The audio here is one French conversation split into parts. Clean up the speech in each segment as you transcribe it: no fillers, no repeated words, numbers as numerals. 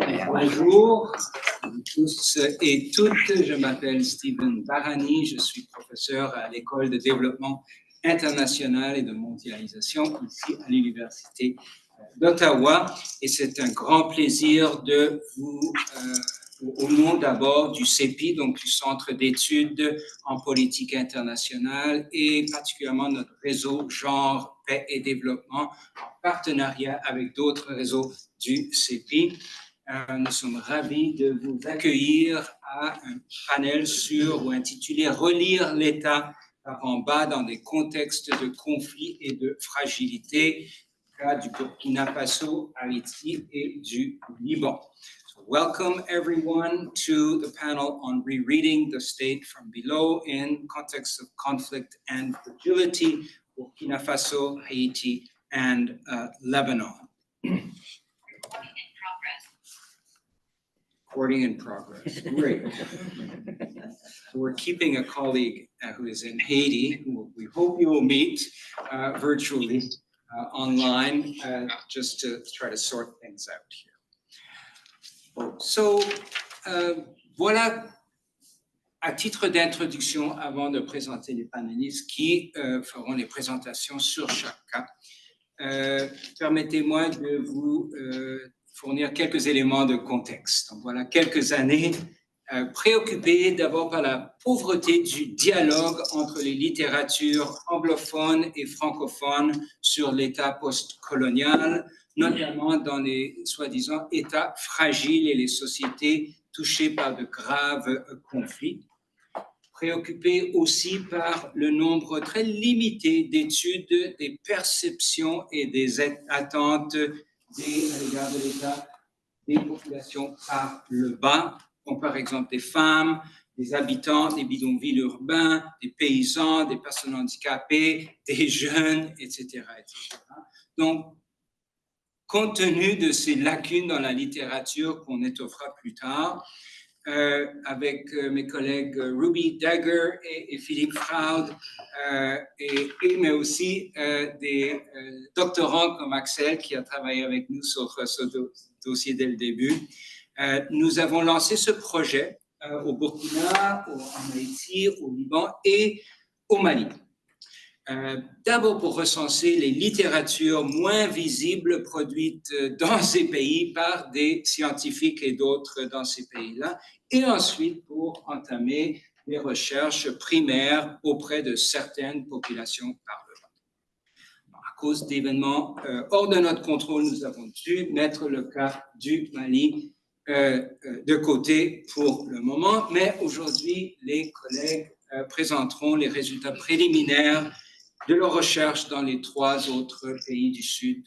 Bonjour tous et toutes, je m'appelle Stephen Barani, je suis professeur à l'École de développement international et de mondialisation ici à l'Université d'Ottawa et c'est un grand plaisir de vous, au nom d'abord du CEPI, donc du Centre d'études en politique internationale et particulièrement notre réseau genre, paix et développement en partenariat avec d'autres réseaux du CEPI. Nous sommes ravis de vous accueillir à un panel ou intitulé « Relire l'État par en bas dans des contextes de conflit et de fragilité », cas du Burkina Faso, Haïti et du Liban. So welcome everyone to the panel on rereading the state from below in context of conflict and fragility, Burkina Faso, Haiti, and Lebanon. Recording in progress. Great. So we're keeping a colleague who is in Haiti, who we hope you will meet virtually online, just to try to sort things out here. So, voilà, à titre d'introduction, avant de présenter les panélistes qui feront les présentations sur chaque cas, permettez-moi de vous fournir quelques éléments de contexte. Donc voilà, quelques années préoccupées d'abord par la pauvreté du dialogue entre les littératures anglophones et francophones sur l'État post-colonial, notamment dans les soi-disant États fragiles et les sociétés touchées par de graves conflits. Préoccupé aussi par le nombre très limité d'études des perceptions et des attentes à l'égard de l'État des populations par le bas, donc par exemple des femmes, des habitants des bidonvilles urbains, des paysans, des personnes handicapées, des jeunes, etc., etc. Donc, compte tenu de ces lacunes dans la littérature qu'on étoffera plus tard, avec mes collègues Ruby Dagger et Philippe Fraud, mais aussi des doctorants comme Axel qui a travaillé avec nous sur ce dossier dès le début. Nous avons lancé ce projet au Burkina, en Haïti, au Liban et au Mali. D'abord pour recenser les littératures moins visibles produites dans ces pays par des scientifiques et d'autres dans ces pays-là, et ensuite pour entamer des recherches primaires auprès de certaines populations par le bas. À cause d'événements hors de notre contrôle, nous avons dû mettre le cas du Mali de côté pour le moment, mais aujourd'hui, les collègues présenteront les résultats préliminaires de leur recherche dans les 3 autres pays du Sud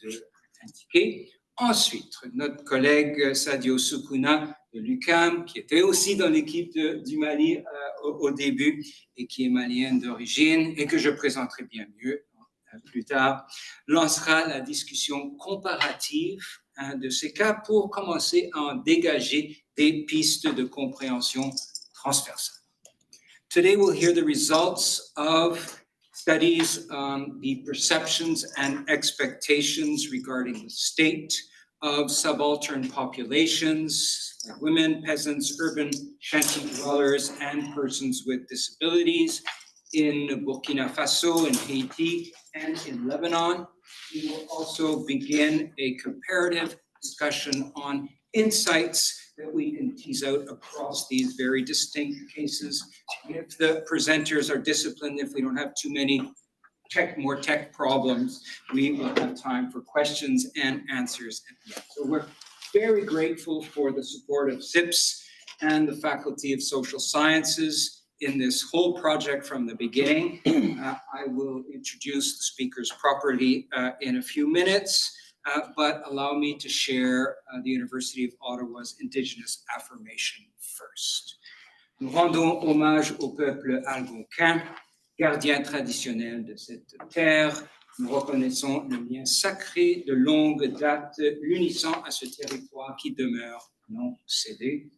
indiqués. Ensuite, notre collègue Sadio Soukouna de l'UQAM, qui était aussi dans l'équipe du Mali au début et qui est malienne d'origine et que je présenterai bien mieux plus tard, lancera la discussion comparative de ces cas pour commencer à en dégager des pistes de compréhension transversale. Today we'll hear the results of studies on the perceptions and expectations regarding the state of subaltern populations, like women, peasants, urban shanty dwellers, and persons with disabilities in Burkina Faso, in Haiti, and in Lebanon. We will also begin a comparative discussion on insights that we can tease out across these very distinct cases. If the presenters are disciplined, if we don't have too many more tech problems, we will have time for questions and answers at the end. So we're very grateful for the support of SIPS and the Faculty of Social Sciences in this whole project from the beginning. I will introduce the speakers properly in a few minutes. But allow me to share the University of Ottawa's Indigenous Affirmation first. Nous rendons hommage au peuple algonquin, gardien traditionnel de cette terre. Nous reconnaissons le lien sacré de longue date l'unissant à ce territoire qui demeure non cédé.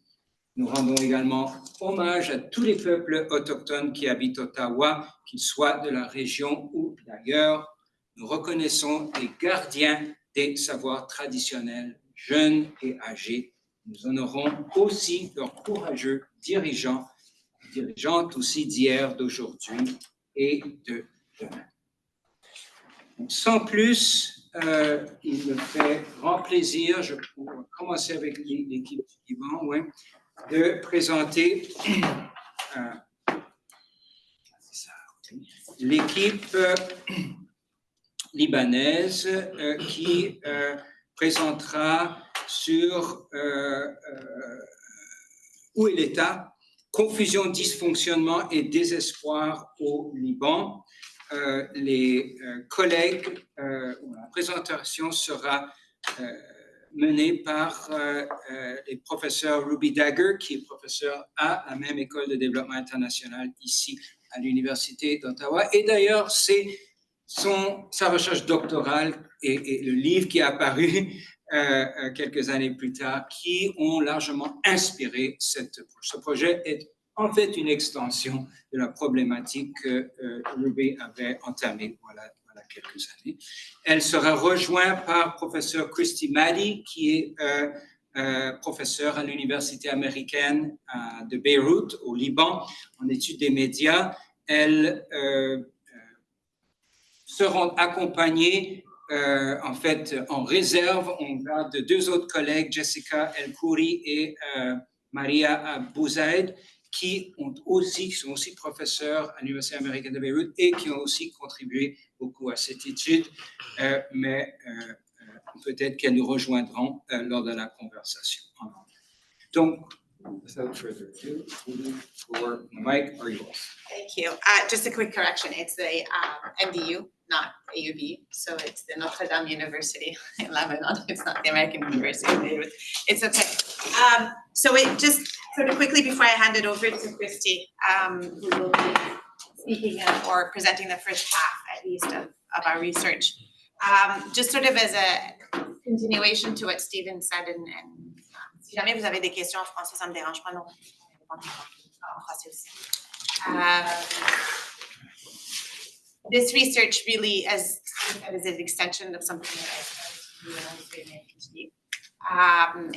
Nous rendons également hommage à tous les peuples autochtones qui habitent Ottawa, qu'ils soient de la région ou d'ailleurs. Nous reconnaissons les gardiens des savoirs traditionnels, jeunes et âgés, Nous honorons aussi leurs courageux dirigeantes aussi d'hier, d'aujourd'hui et de demain. Donc, sans plus, il me fait grand plaisir, je pourrais commencer avec l'équipe du Liban, ouais, de présenter l'équipe libanaise qui présentera sur où est l'État, confusion, dysfonctionnement et désespoir au Liban. Les collègues, la présentation sera menée par les professeurs Ruby Dagger, qui est professeur à la même école de développement international ici à l'Université d'Ottawa. Et d'ailleurs, c'est sa recherche doctorale et le livre qui est apparu quelques années plus tard, qui ont largement inspiré ce projet est en fait une extension de la problématique que Ruby avait entamée voilà quelques années. Elle sera rejointe par professeur Christy Maddy, qui est professeur à l'Université américaine de Beyrouth, au Liban, en études des médias. Elles seront accompagnées en fait, en réserve, on garde deux autres collègues, Jessica El-Khouri et Maria Bouzaid, qui sont aussi professeurs à l'Université américaine de Beyrouth et qui ont aussi contribué beaucoup à cette étude, mais peut-être qu'elles nous rejoindront lors de la conversation. Donc, without further ado, for Mike or yours. Thank you. Just a quick correction. It's the NDU, not AUB. So it's the Notre Dame University in Lebanon. It's not the American University of Beirut. It's okay. So it just sort of quickly before I hand it over to Christy, who will be speaking or presenting the first half at least of our research. Just sort of as a continuation to what Stephen said, and si jamais vous avez des questions en français, ça me dérange pas, non. En français aussi. This research really is an extension of something that I started when I was doing my PhD.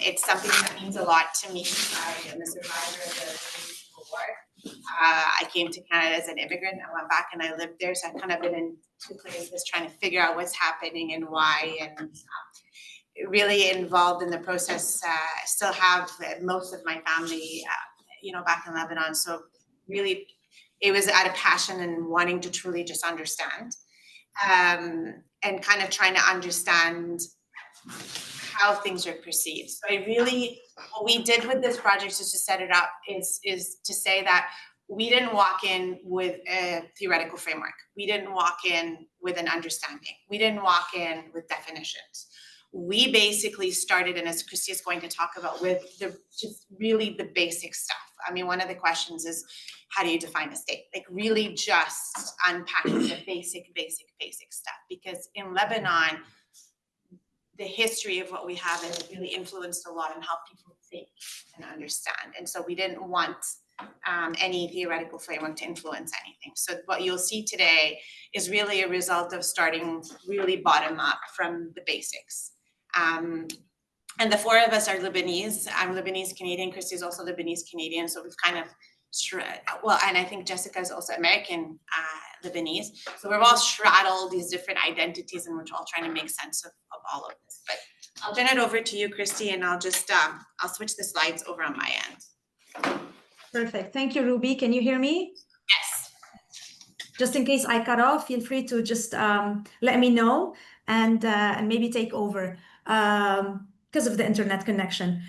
It's something that means a lot to me. I am a survivor of the Civil War. I came to Canada as an immigrant. I went back and I lived there, so I've kind of been in two places trying to figure out what's happening and why, and really involved in the process. I still have most of my family, back in Lebanon. So really, it was out of passion and wanting to truly just understand, and kind of trying to understand how things are perceived. So what we did with this project is to set it up is to say that we didn't walk in with a theoretical framework. We didn't walk in with an understanding. We didn't walk in with definitions. We basically started, and as Christy is going to talk about, with just really the basic stuff. I mean, one of the questions is, how do you define a state? Like really just unpacking the basic stuff. Because in Lebanon, the history of what we have has really influenced a lot on how people think and understand. And so we didn't want any theoretical framework to influence anything. So what you'll see today is really a result of starting really bottom up from the basics. And the four of us are Lebanese. I'm Lebanese Canadian. Christy is also Lebanese Canadian. So we've kind of, and I think Jessica is also American Lebanese. So we've all straddled these different identities, and we're all trying to make sense of all of this. But I'll turn it over to you, Christy, and I'll just I'll switch the slides over on my end. Perfect. Thank you, Ruby. Can you hear me? Yes. Just in case I cut off, feel free to just let me know and maybe take over because of the internet connection.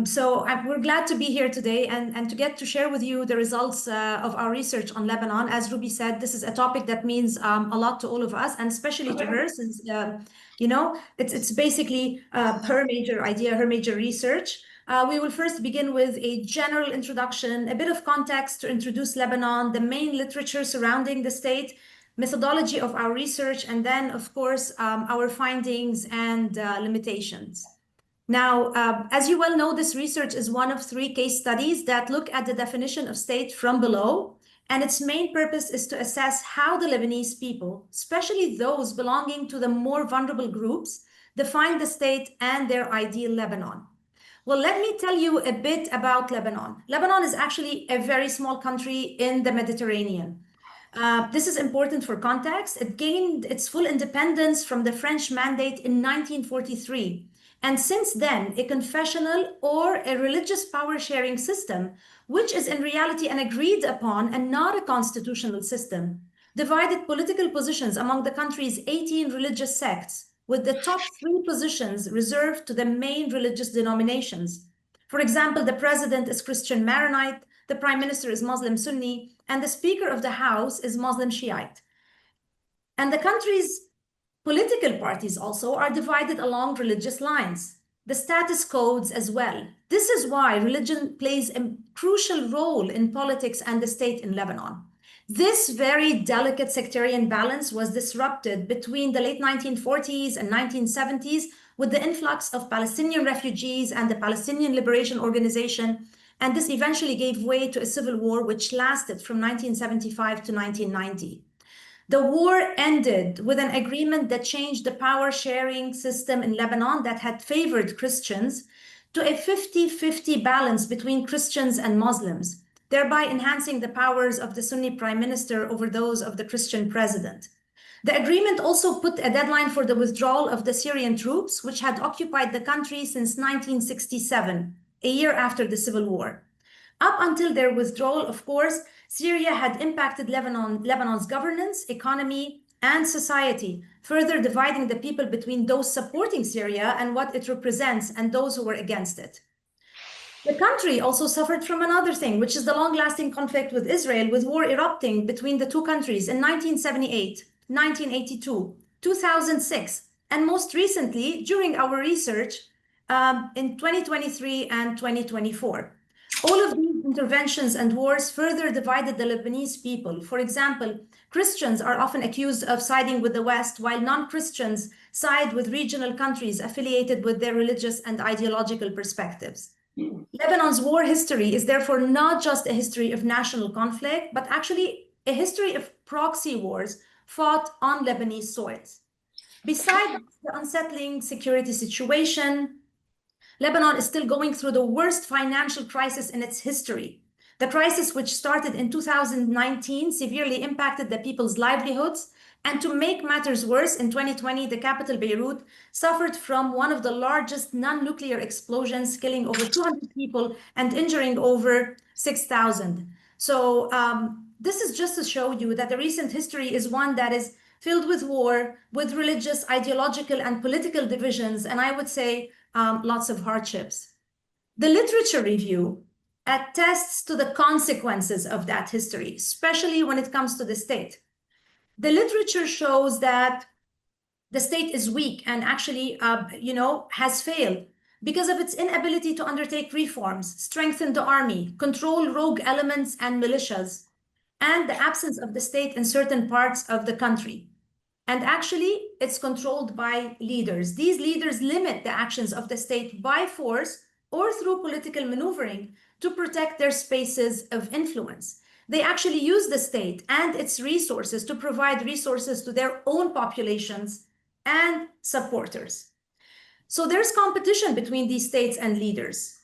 So we're glad to be here today and to get to share with you the results of our research on Lebanon. As Ruby said, this is a topic that means a lot to all of us, and especially to her, since it's basically her major idea, her major research. We will first begin with a general introduction, a bit of context to introduce Lebanon, the main literature surrounding the state, methodology of our research, and then, of course, our findings and limitations. Now, as you well know, this research is one of 3 case studies that look at the definition of state from below, and its main purpose is to assess how the Lebanese people, especially those belonging to the more vulnerable groups, define the state and their ideal Lebanon. Well, let me tell you a bit about Lebanon. Lebanon is actually a very small country in the Mediterranean. This is important for context. It gained its full independence from the French mandate in 1943. And since then, a confessional or a religious power-sharing system, which is in reality an agreed upon and not a constitutional system, divided political positions among the country's 18 religious sects, with the top 3 positions reserved to the main religious denominations. For example, the president is Christian Maronite, the prime minister is Muslim Sunni, and the speaker of the house is Muslim Shiite. And the country's political parties also are divided along religious lines, the status codes as well. This is why religion plays a crucial role in politics and the state in Lebanon. This very delicate sectarian balance was disrupted between the late 1940s and 1970s with the influx of Palestinian refugees and the Palestinian Liberation Organization, and this eventually gave way to a civil war which lasted from 1975 to 1990. The war ended with an agreement that changed the power-sharing system in Lebanon that had favored Christians to a 50-50 balance between Christians and Muslims, thereby enhancing the powers of the Sunni prime minister over those of the Christian president. The agreement also put a deadline for the withdrawal of the Syrian troops, which had occupied the country since 1967, a year after the civil war. Up until their withdrawal, of course, Syria had impacted Lebanon's governance, economy, and society, further dividing the people between those supporting Syria and what it represents and those who were against it. The country also suffered from another thing, which is the long-lasting conflict with Israel, with war erupting between the two countries in 1978, 1982, 2006, and most recently, during our research, in 2023 and 2024. All of these interventions and wars further divided the Lebanese people. For example, Christians are often accused of siding with the West, while non-Christians side with regional countries affiliated with their religious and ideological perspectives. Lebanon's war history is therefore not just a history of national conflict, but actually a history of proxy wars fought on Lebanese soils. Besides the unsettling security situation, Lebanon is still going through the worst financial crisis in its history. The crisis, which started in 2019, severely impacted the people's livelihoods. And to make matters worse, in 2020, the capital, Beirut, suffered from one of the largest non-nuclear explosions, killing over 200 people and injuring over 6,000. So this is just to show you that the recent history is one that is filled with war, with religious, ideological, and political divisions, and I would say lots of hardships. The literature review attests to the consequences of that history, especially when it comes to the state. The literature shows that the state is weak and actually, has failed because of its inability to undertake reforms, strengthen the army, control rogue elements and militias, and the absence of the state in certain parts of the country. And actually, it's controlled by leaders. These leaders limit the actions of the state by force or through political maneuvering to protect their spaces of influence. They actually use the state and its resources to provide resources to their own populations and supporters. So there's competition between these states and leaders.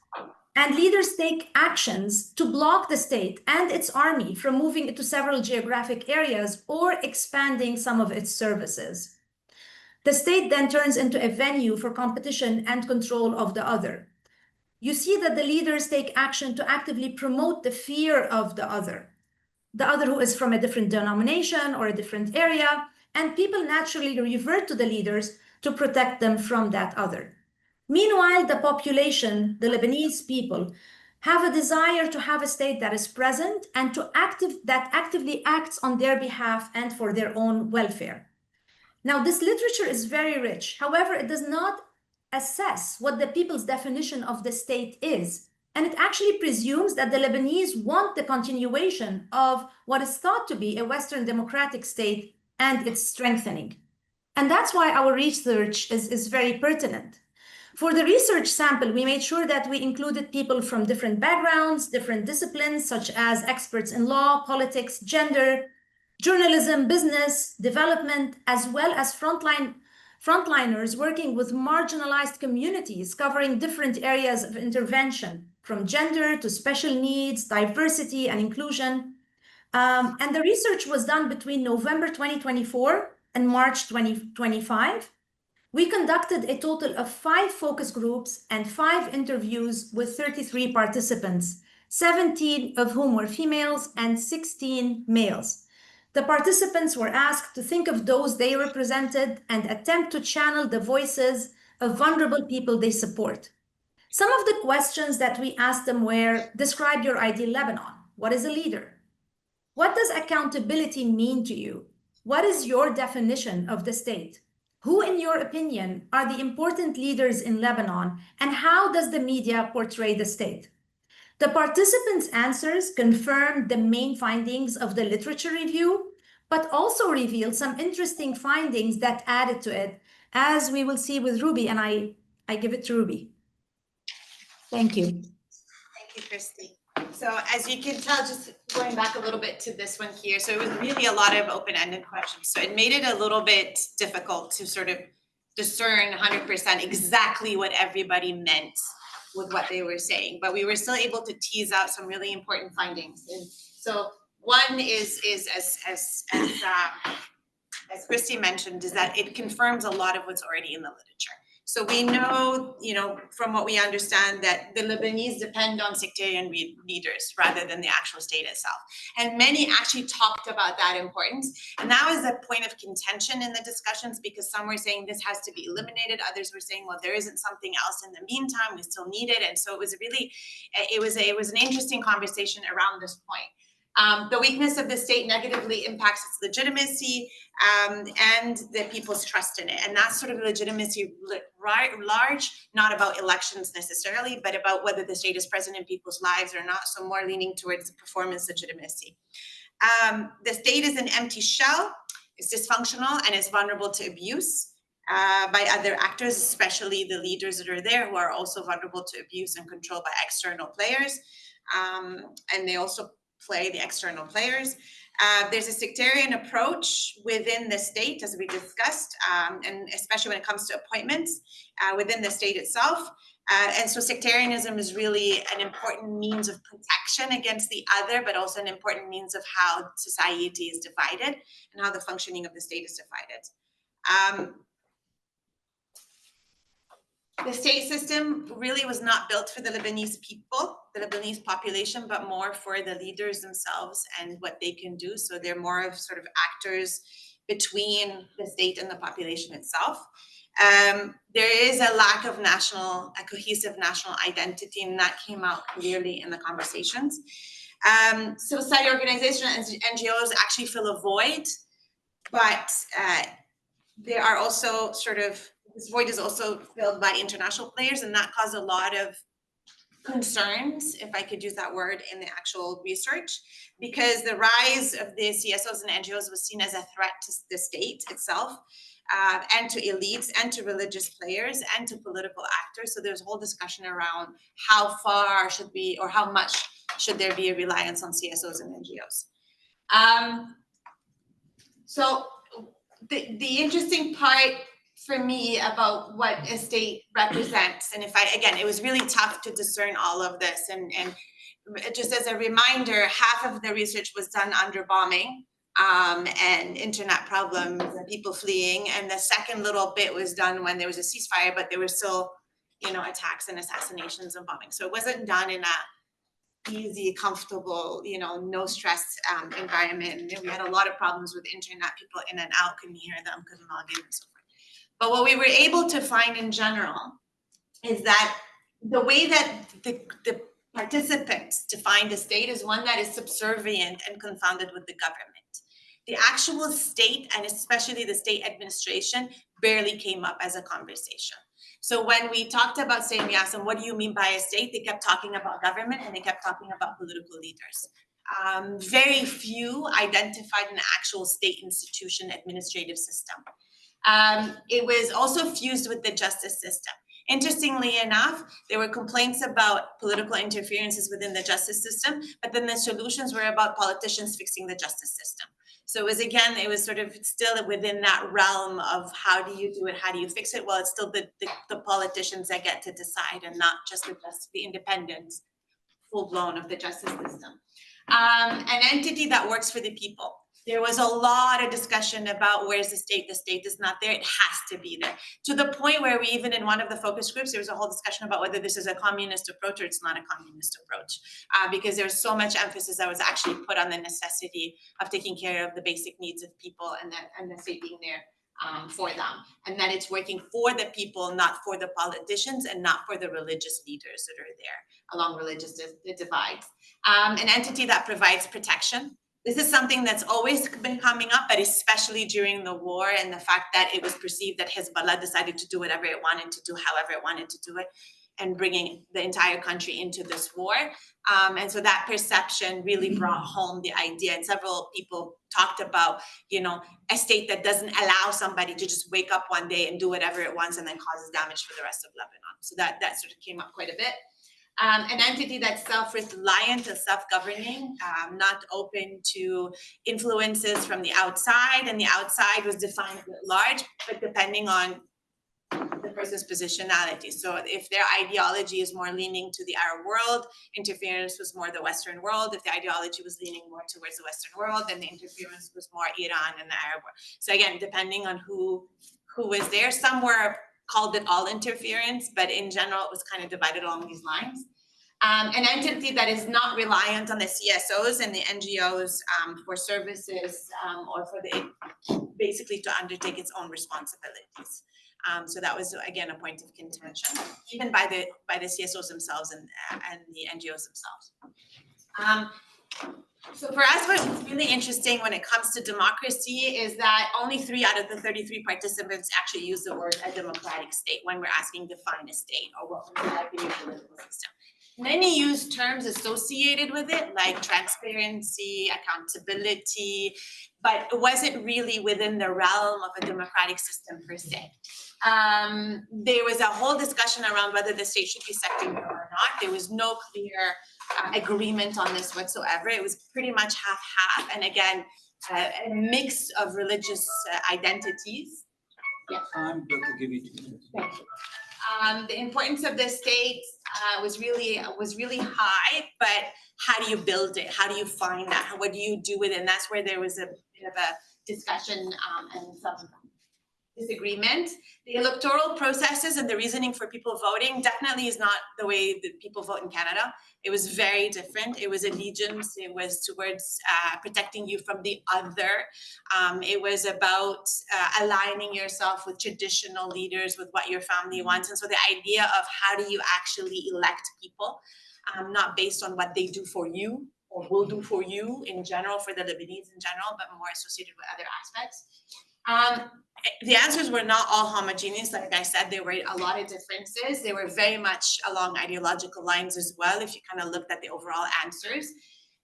And leaders take actions to block the state and its army from moving into several geographic areas or expanding some of its services. The state then turns into a venue for competition and control of the other. You see that the leaders take action to actively promote the fear of the other who is from a different denomination or a different area, and people naturally revert to the leaders to protect them from that other. Meanwhile, the population, the Lebanese people, have a desire to have a state that is present and that actively acts on their behalf and for their own welfare. Now, this literature is very rich. However, it does not assess what the people's definition of the state is. And it actually presumes that the Lebanese want the continuation of what is thought to be a Western democratic state and its strengthening. And that's why our research is very pertinent. For the research sample, we made sure that we included people from different backgrounds, different disciplines, such as experts in law, politics, gender, journalism, business, development, as well as frontline frontliners working with marginalized communities, covering different areas of intervention, from gender to special needs, diversity, and inclusion. And the research was done between November 2024 and March 2025. We conducted a total of 5 focus groups and 5 interviews with 33 participants, 17 of whom were females and 16 males. The participants were asked to think of those they represented and attempt to channel the voices of vulnerable people they support. Some of the questions that we asked them were, describe your ideal Lebanon. What is a leader? What does accountability mean to you? What is your definition of the state? Who, in your opinion, are the important leaders in Lebanon, and how does the media portray the state? The participants' answers confirmed the main findings of the literature review, but also revealed some interesting findings that added to it, as we will see with Ruby, and I give it to Ruby. Thank you. Thank you, Christy. So as you can tell, just going back a little bit to this one here, so it was really a lot of open-ended questions. So it made it a little bit difficult to sort of discern 100% exactly what everybody meant with what they were saying, but we were still able to tease out some really important findings. And so one is as Christy mentioned, is that it confirms a lot of what's already in the literature. So we know, from what we understand, that the Lebanese depend on sectarian leaders rather than the actual state itself. And many actually talked about that importance. And that was a point of contention in the discussions, because some were saying this has to be eliminated. Others were saying, well, there isn't something else in the meantime, we still need it. And so it was really, it was an interesting conversation around this point. The weakness of the state negatively impacts its legitimacy and the people's trust in it. And that's sort of legitimacy large, not about elections necessarily, but about whether the state is present in people's lives or not. So more leaning towards the performance legitimacy. The state is an empty shell, it's dysfunctional, and it's vulnerable to abuse by other actors, especially the leaders that are there, who are also vulnerable to abuse and control by external players. And they also play the external players. There's a sectarian approach within the state, as we discussed, and especially when it comes to appointments within the state itself. And so sectarianism is really an important means of protection against the other, but also an important means of how society is divided and how the functioning of the state is divided. The state system really was not built for the Lebanese people, the Lebanese population, but more for the leaders themselves and what they can do. So they're more of sort of actors between the state and the population itself. There is a lack of a cohesive national identity, and that came out clearly in the conversations. Society organizations and NGOs actually fill a void, but there are also this void is also filled by international players, and that caused a lot of concerns, if I could use that word, in the actual research, because the rise of the CSOs and NGOs was seen as a threat to the state itself, and to elites, and to religious players, and to political actors. So there's a whole discussion around how far should we, or how much should there be a reliance on CSOs and NGOs. So the interesting part for me about what a state represents, and it was really tough to discern all of this, and just as a reminder, half of the research was done under bombing and internet problems and people fleeing, and the second little bit was done when there was a ceasefire, but there were still attacks and assassinations and bombing. So it wasn't done in a easy, comfortable, no stress environment. And we had a lot of problems with internet, people in and out, couldn't hear them, couldn't log in, and so forth. But what we were able to find in general is that the way that the participants defined the state is one that is subservient and confounded with the government. The actual state, and especially the state administration, barely came up as a conversation. So when we talked about saying, yes, and what do you mean by a state? They kept talking about government, and they kept talking about political leaders. Very few identified an actual state institution administrative system. It was also fused with the justice system. Interestingly enough, there were complaints about political interferences within the justice system, but then the solutions were about politicians fixing the justice system. So it was sort of still within that realm of how do you do it, how do you fix it? Well, it's still the politicians that get to decide, and not just the independence, full blown, of the justice system. An entity that works for the people. There was a lot of discussion about where's the state is not there, it has to be there. To the point where we even in one of the focus groups, there was a whole discussion about whether this is a communist approach or it's not a communist approach. Because there was so much emphasis that was actually put on the necessity of taking care of the basic needs of people, and the state being there for them. And that it's working for the people, not for the politicians, and not for the religious leaders that are there along religious divides. An entity that provides protection. This is something that's always been coming up, but especially during the war, and the fact that it was perceived that Hezbollah decided to do whatever it wanted to do, however it wanted to do it, and bringing the entire country into this war. And so that perception really brought home the idea, and several people talked about, a state that doesn't allow somebody to just wake up one day and do whatever it wants and then causes damage for the rest of Lebanon. So that sort of came up quite a bit. An entity that's self-reliant and self-governing, not open to influences from the outside, and the outside was defined at large, but depending on the person's positionality. So if their ideology is more leaning to the Arab world, interference was more the Western world. If the ideology was leaning more towards the Western world, then the interference was more Iran and the Arab world. So again, depending on who was there, some were called it all interference, but in general, it was kind of divided along these lines. An entity that is not reliant on the CSOs and the NGOs for services or for basically to undertake its own responsibilities. So that was, again, a point of contention, even by the CSOs themselves and the NGOs themselves. So for us, what's really interesting when it comes to democracy is that only 3 out of the 33 participants actually use the word a democratic state when we're asking define a state or what would you like in your political system. Many use terms associated with it, like transparency, accountability, but it wasn't really within the realm of a democratic system per se. There was a whole discussion around whether the state should be secular or not. There was no clear agreement on this whatsoever. It was pretty much half-half, and again, a mix of religious identities. Yes. I'm going to give you 2 minutes. Thank you. The importance of the state was really high, but how do you build it? How do you find that? What do you do with it? And that's where there was a bit of a discussion and some disagreement. The electoral processes and the reasoning for people voting definitely is not the way that people vote in Canada. It was very different. It was allegiance. It was towards protecting you from the other. It was about aligning yourself with traditional leaders, with what your family wants. And so the idea of how do you actually elect people, not based on what they do for you or will do for you in general, for the Lebanese in general, but more associated with other aspects. The answers were not all homogeneous. Like I said, there were a lot of differences. They were very much along ideological lines as well, if you kind of looked at the overall answers.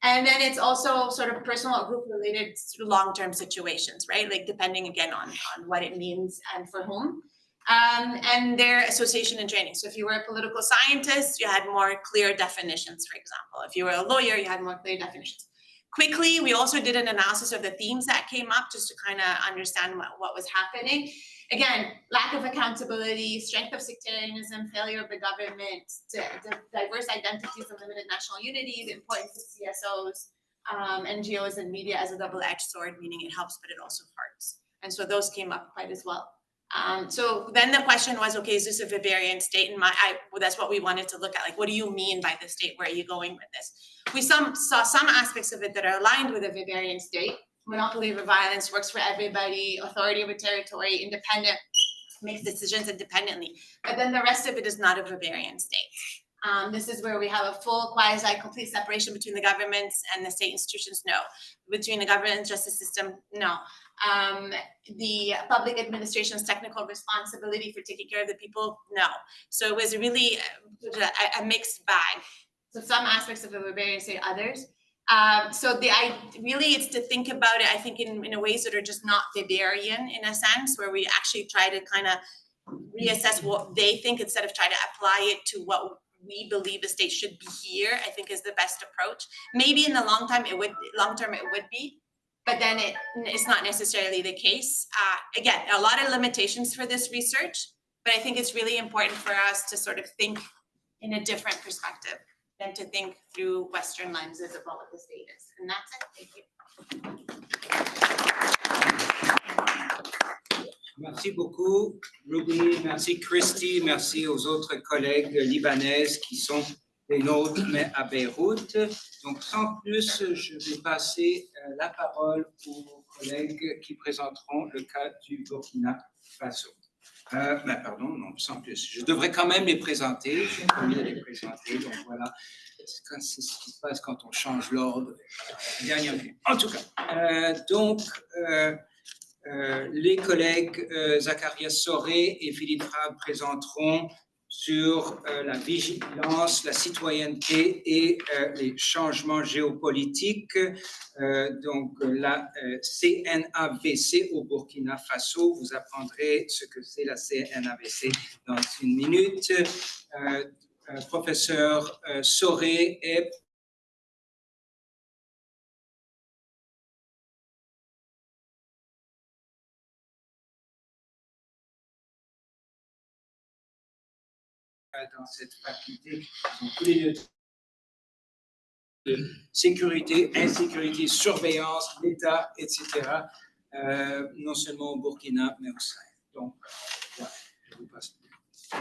And then it's also sort of personal or group related to long-term situations, right? Like depending again on what it means and for whom. And their association and training. So if you were a political scientist, you had more clear definitions, for example. If you were a lawyer, you had more clear definitions. Quickly, we also did an analysis of the themes that came up just to kind of understand what was happening. Again, lack of accountability, strength of sectarianism, failure of the government, diverse identities and limited national unity, the importance of CSOs, NGOs and media as a double-edged sword, meaning it helps, but it also hurts. And so those came up quite as well. So then the question was, okay, is this a Weberian state? And that's what we wanted to look at. Like, what do you mean by the state? Where are you going with this? We saw some aspects of it that are aligned with a Weberian state. Monopoly over violence, works for everybody, authority over territory, independent, makes decisions independently. But then the rest of it is not a Weberian state. This is where we have a full quasi-complete separation between the governments and the state institutions, no. Between the government and justice system, no. The public administration's technical responsibility for taking care of the people, no. So it was really a mixed bag. So some aspects of the Weberian state, others. So really it's to think about it, I think, in ways that are just not Weberian in a sense, where we actually try to kind of reassess what they think instead of try to apply it to what we believe the state should be here, I think is the best approach. Maybe in the long term it would be, but then it's not necessarily the case. Again, a lot of limitations for this research, but I think it's really important for us to sort of think in a different perspective than to think through Western lenses of what the state is. And that's it. Thank you. Merci beaucoup, Ruby. Merci, Christy. Merci aux autres collègues libanaises qui sont les nôtres, mais à Beyrouth. Donc, sans plus, je vais passer la parole aux collègues qui présenteront le cas du Burkina Faso. Pardon, non, sans plus. Je devrais quand même les présenter. J'ai promis de les présenter. Donc, voilà. C'est ce qui se passe quand on change l'ordre. En tout cas, les collègues Zacharias Soré et Philippe Frag présenteront sur la vigilance, la citoyenneté et les changements géopolitiques. Donc, la CNAVC au Burkina Faso. Vous apprendrez ce que c'est la CNAVC dans une minute. Professeur Soré est dans cette faculté, dans tous les lieux de sécurité, insécurité, surveillance, l'État, etc., non seulement au Burkina, mais au Sahel. Donc, voilà, je vous passe.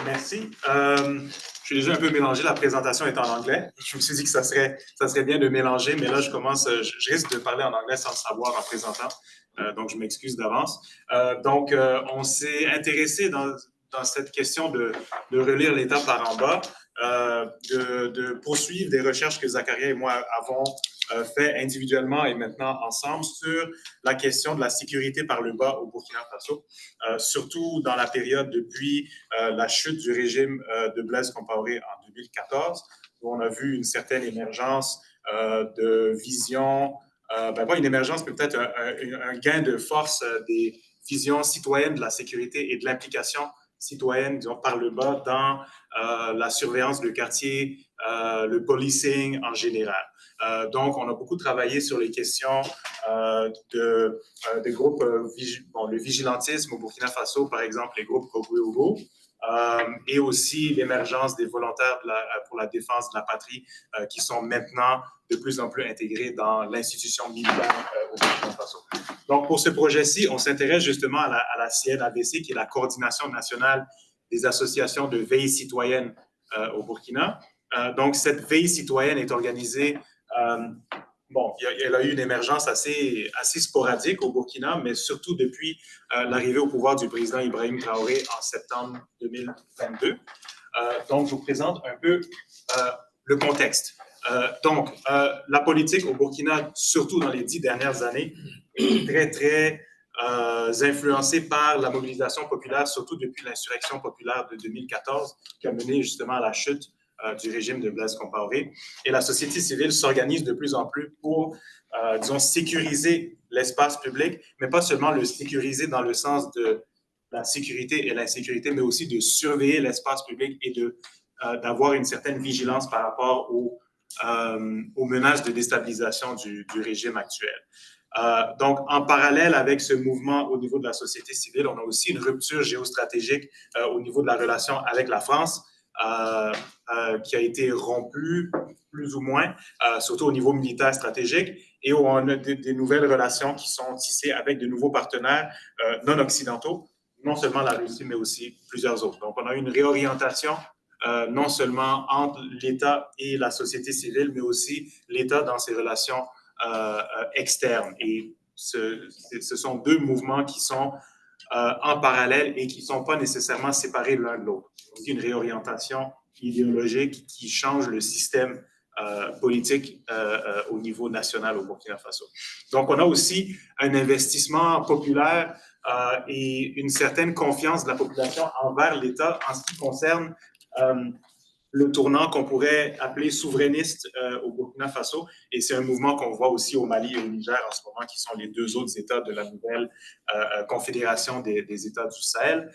Merci. Je suis déjà un peu mélangé, la présentation est en anglais. Je me suis dit que ça serait bien de mélanger, mais là, je risque de parler en anglais sans le savoir en présentant, donc je m'excuse d'avance. On s'est intéressé dans cette question de relire l'État par en bas, de poursuivre des recherches que Zacharia et moi avons fait individuellement et maintenant ensemble sur la question de la sécurité par le bas au Burkina Faso, surtout dans la période depuis la chute du régime de Blaise Compaoré en 2014, où on a vu une certaine émergence de vision, pas une émergence, mais peut-être un gain de force des visions citoyennes de la sécurité et de l'implication citoyenne, disons, par le bas dans la surveillance de quartier, le policing en général. Donc, on a beaucoup travaillé sur les questions des groupes, le vigilantisme au Burkina Faso, par exemple, les groupes Kogueogo, et aussi l'émergence des volontaires pour la défense de la patrie qui sont maintenant de plus en plus intégrés dans l'institution militaire au Burkina Faso. Donc, pour ce projet-ci, on s'intéresse justement à la CNAVC, qui est la Coordination nationale des associations de veille citoyenne au Burkina. Donc, cette veille citoyenne est organisée, elle a eu une émergence assez sporadique au Burkina, mais surtout depuis l'arrivée au pouvoir du président Ibrahim Traoré en septembre 2022. Donc, je vous présente un peu le contexte. La politique au Burkina, surtout dans les 10 dernières années, est très, très influencée par la mobilisation populaire, surtout depuis l'insurrection populaire de 2014, qui a mené justement à la chute du régime de Blaise Compaoré. Et la société civile s'organise de plus en plus pour, disons, sécuriser l'espace public, mais pas seulement le sécuriser dans le sens de la sécurité et l'insécurité, mais aussi de surveiller l'espace public et d'avoir une certaine vigilance par rapport aux menaces de déstabilisation du régime actuel. Donc, en parallèle avec ce mouvement au niveau de la société civile, on a aussi une rupture géostratégique au niveau de la relation avec la France, qui a été rompue, plus ou moins, surtout au niveau militaire stratégique, et où on a des nouvelles relations qui sont tissées avec de nouveaux partenaires non occidentaux, non seulement la Russie, mais aussi plusieurs autres. Donc, on a une réorientation non seulement entre l'État et la société civile, mais aussi l'État dans ses relations externes. Et ce sont deux mouvements qui sont en parallèle et qui ne sont pas nécessairement séparés l'un de l'autre. C'est une réorientation idéologique qui change le système politique au niveau national au Burkina Faso. Donc, on a aussi un investissement populaire et une certaine confiance de la population envers l'État en ce qui concerne le tournant qu'on pourrait appeler souverainiste au Burkina Faso. Et c'est un mouvement qu'on voit aussi au Mali et au Niger en ce moment, qui sont les deux autres États de la nouvelle confédération des États du Sahel.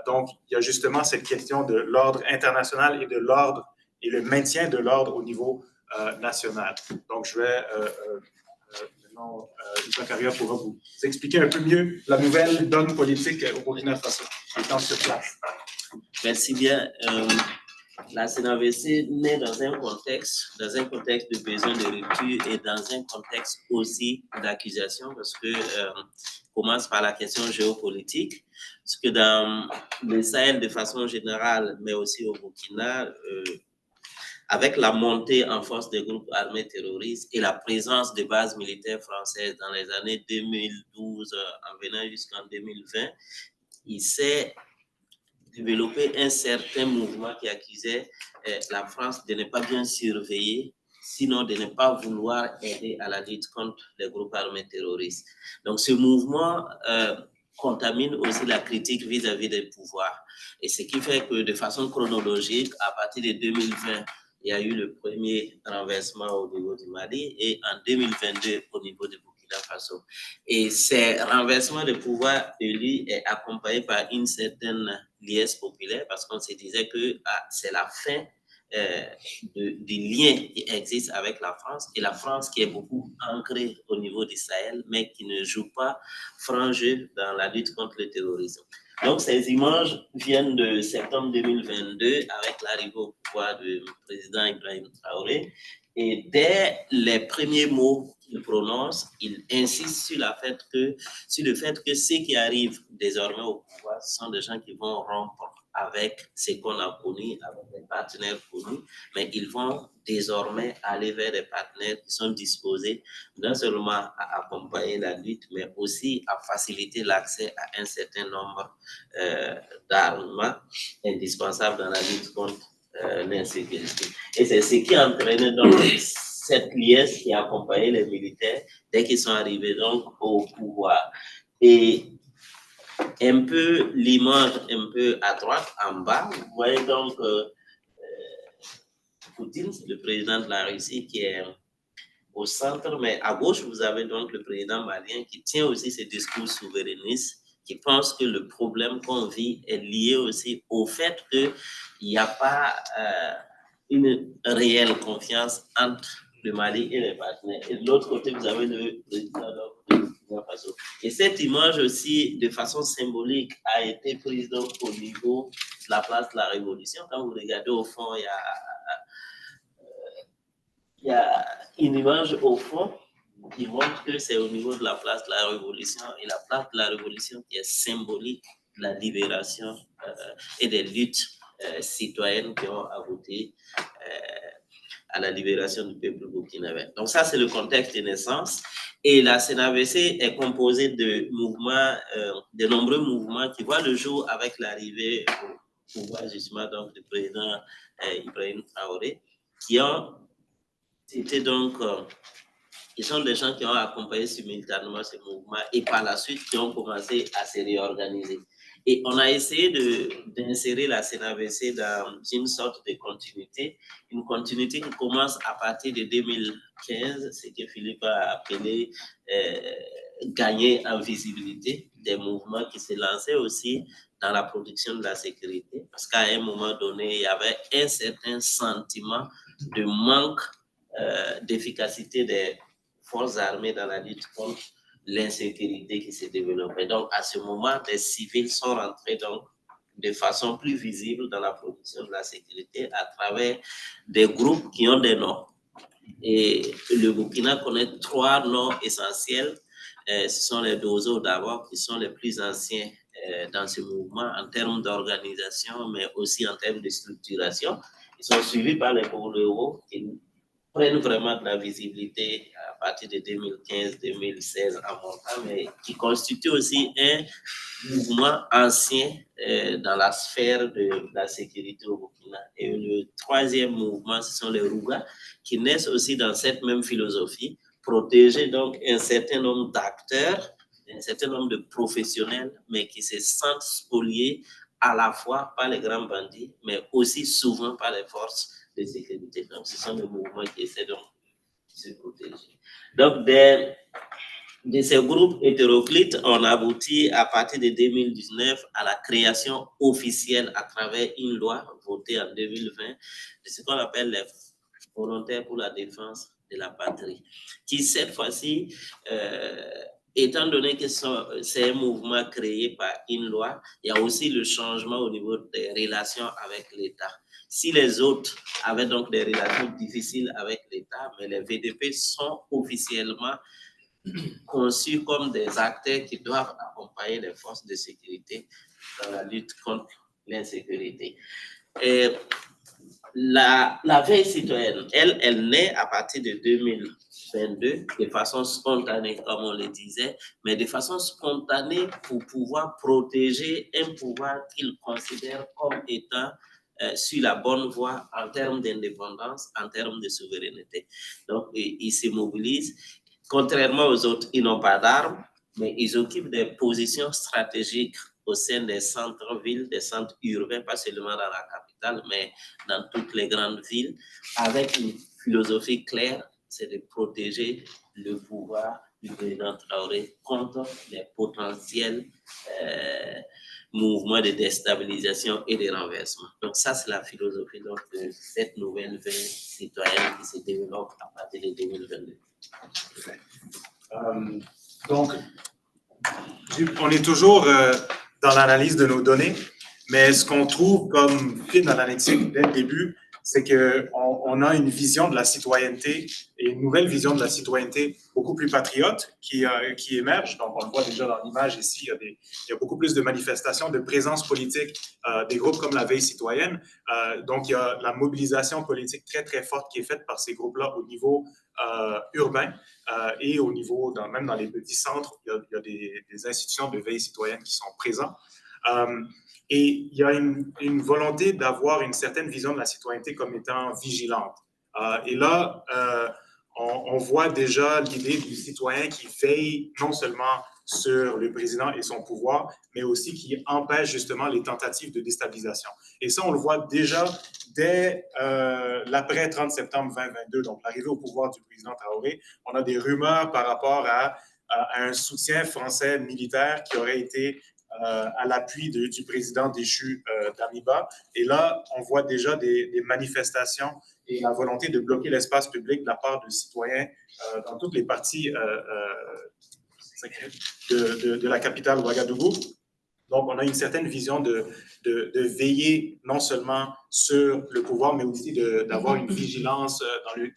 Donc, il y a justement cette question de l'ordre international et de l'ordre et le maintien de l'ordre au niveau national. Donc, je vais sinon Issa Carrière pourra vous expliquer un peu mieux la nouvelle donne politique au Burkina Faso, étant sur place. Merci bien. La CNAVC naît dans un contexte de besoin de rupture et dans un contexte aussi d'accusation, parce que commence par la question géopolitique, parce que dans le Sahel de façon générale, mais aussi au Burkina, avec la montée en force des groupes armés terroristes et la présence de bases militaires françaises dans les années 2012 en venant jusqu'en 2020, il s'est développé un certain mouvement qui accusait la France de ne pas bien surveiller, sinon de ne pas vouloir aider à la lutte contre les groupes armés terroristes. Donc ce mouvement contamine aussi la critique vis-à-vis des pouvoirs. Et ce qui fait que de façon chronologique, à partir de 2020, il y a eu le premier renversement au niveau du Mali et en 2022 au niveau du Burkina Faso. Et ces renversements de pouvoir élu est accompagné par une certaine liesse populaire parce qu'on se disait que c'est la fin des liens qui existent avec la France et la France qui est beaucoup ancrée au niveau du Sahel mais qui ne joue pas franc jeu dans la lutte contre le terrorisme. Donc, ces images viennent de septembre 2022 avec l'arrivée au pouvoir du président Ibrahim Traoré. Et dès les premiers mots qu'il prononce, il insiste sur le fait que ceux qui arrivent désormais au pouvoir sont des gens qui vont rompre avec ce qu'on a connu, avec des partenaires connus, mais ils vont désormais aller vers des partenaires qui sont disposés non seulement à accompagner la lutte, mais aussi à faciliter l'accès à un certain nombre d'armements indispensables dans la lutte contre l'insécurité. Et c'est ce qui a entraîné donc cette liesse qui a accompagné les militaires dès qu'ils sont arrivés donc au pouvoir. Et un peu l'image un peu à droite, en bas, vous voyez donc Poutine, le président de la Russie, qui est au centre, mais à gauche, vous avez donc le président malien qui tient aussi ses discours souverainistes, qui pense que le problème qu'on vit est lié aussi au fait qu'il n'y a pas une réelle confiance entre le Mali et les partenaires. Et de l'autre côté, vous avez le président de Burkina Faso. Et cette image aussi, de façon symbolique, a été prise donc au niveau de la place de la Révolution. Quand vous regardez au fond, il y a une image au fond qui montre que c'est au niveau de la place de la Révolution et la place de la Révolution qui est symbolique de la libération et des luttes citoyennes qui ont abouti à la libération du peuple burkinabé. Donc ça, c'est le contexte de naissance. Et la CNAVC est composée de mouvements, de nombreux mouvements qui voient le jour avec l'arrivée au pouvoir justement donc du président Ibrahim Traoré, qui ont été donc, ils sont des gens qui ont accompagné simultanément ce mouvement et par la suite qui ont commencé à se réorganiser. Et on a essayé d'insérer la CNAVC dans une sorte de continuité, une continuité qui commence à partir de 2015, ce que Philippe a appelé gagner en visibilité, des mouvements qui se lançaient aussi dans la production de la sécurité, parce qu'à un moment donné, il y avait un certain sentiment de manque d'efficacité des forces armées dans la lutte contre l'insécurité qui s'est développée. Donc, à ce moment, des civils sont rentrés donc de façon plus visible dans la production de la sécurité à travers des groupes qui ont des noms. Et le Burkina connaît 3 noms essentiels. Ce sont les Dozo d'abord, qui sont les plus anciens dans ce mouvement en termes d'organisation, mais aussi en termes de structuration. Ils sont suivis par les Poulero qui prennent vraiment de la visibilité à partir de 2015-2016 en montant, mais qui constitue aussi un mouvement ancien dans la sphère de la sécurité au Burkina. Et le 3e mouvement, ce sont les Rouga, qui naissent aussi dans cette même philosophie, protéger donc un certain nombre d'acteurs, un certain nombre de professionnels, mais qui se sentent spoliés à la fois par les grands bandits, mais aussi souvent par les forces de sécurité. Donc, ce sont des mouvements qui essaient donc de se protéger. Donc, de ces groupes hétéroclites, on aboutit à partir de 2019 à la création officielle à travers une loi votée en 2020 de ce qu'on appelle les volontaires pour la défense de la patrie, qui cette fois-ci, étant donné que c'est un mouvement créé par une loi, il y a aussi le changement au niveau des relations avec l'État. Si les autres avaient donc des relations difficiles avec l'État, mais les VDP sont officiellement conçus comme des acteurs qui doivent accompagner les forces de sécurité dans la lutte contre l'insécurité. Et la veille citoyenne, elle naît à partir de 2022 de façon spontanée, comme on le disait, mais de façon spontanée pour pouvoir protéger un pouvoir qu'ils considèrent comme étant sur la bonne voie en termes d'indépendance, en termes de souveraineté. Donc, ils se mobilisent. Contrairement aux autres, ils n'ont pas d'armes, mais ils occupent des positions stratégiques au sein des centres-villes, des centres urbains, pas seulement dans la capitale, mais dans toutes les grandes villes, avec une philosophie claire, c'est de protéger le pouvoir du président Traoré contre les potentiels mouvements de déstabilisation et de renversement. Donc ça, c'est la philosophie donc, de cette nouvelle veille citoyenne qui se développe à partir de 2022. Donc, on est toujours dans l'analyse de nos données, mais ce qu'on trouve comme fil analytique dès le début, c'est qu'on a une vision de la citoyenneté et une nouvelle vision de la citoyenneté beaucoup plus patriote qui émerge. Donc, on le voit déjà dans l'image ici, il y a beaucoup plus de manifestations, de présence politique des groupes comme la Veille citoyenne. Donc, il y a la mobilisation politique très, très forte qui est faite par ces groupes-là au niveau urbain et au niveau, même dans les petits centres, il y a des institutions de veille citoyenne qui sont présentes. Et il y a une volonté d'avoir une certaine vision de la citoyenneté comme étant vigilante. Et là, on voit déjà l'idée du citoyen qui veille non seulement sur le président et son pouvoir, mais aussi qui empêche justement les tentatives de déstabilisation. Et ça, on le voit déjà dès l'après 30 septembre 2022, donc l'arrivée au pouvoir du président Traoré. On a des rumeurs par rapport à un soutien français militaire qui aurait été à l'appui du président déchu Damiba. Et là, on voit déjà des manifestations et la volonté de bloquer l'espace public de la part de citoyens dans toutes les parties de la capitale Ouagadougou. Donc, on a une certaine vision de veiller non seulement sur le pouvoir, mais aussi d'avoir une vigilance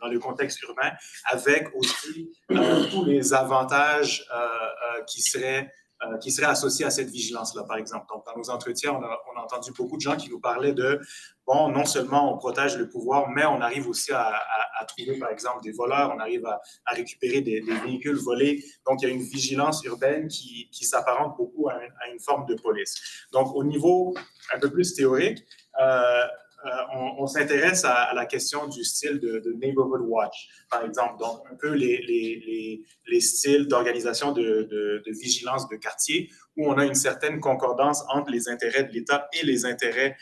dans le contexte urbain, avec aussi tous les avantages qui seraient associés à cette vigilance-là, par exemple. Donc, dans nos entretiens, on a entendu beaucoup de gens qui nous parlaient de, bon, non seulement on protège le pouvoir, mais on arrive aussi à trouver, par exemple, des voleurs, on arrive à récupérer des véhicules volés. Donc, il y a une vigilance urbaine qui s'apparente beaucoup à une forme de police. Donc, au niveau un peu plus théorique, on s'intéresse à la question du style de Neighborhood Watch, par exemple. Donc, un peu les styles d'organisation de vigilance de quartier où on a une certaine concordance entre les intérêts de l'État et les intérêts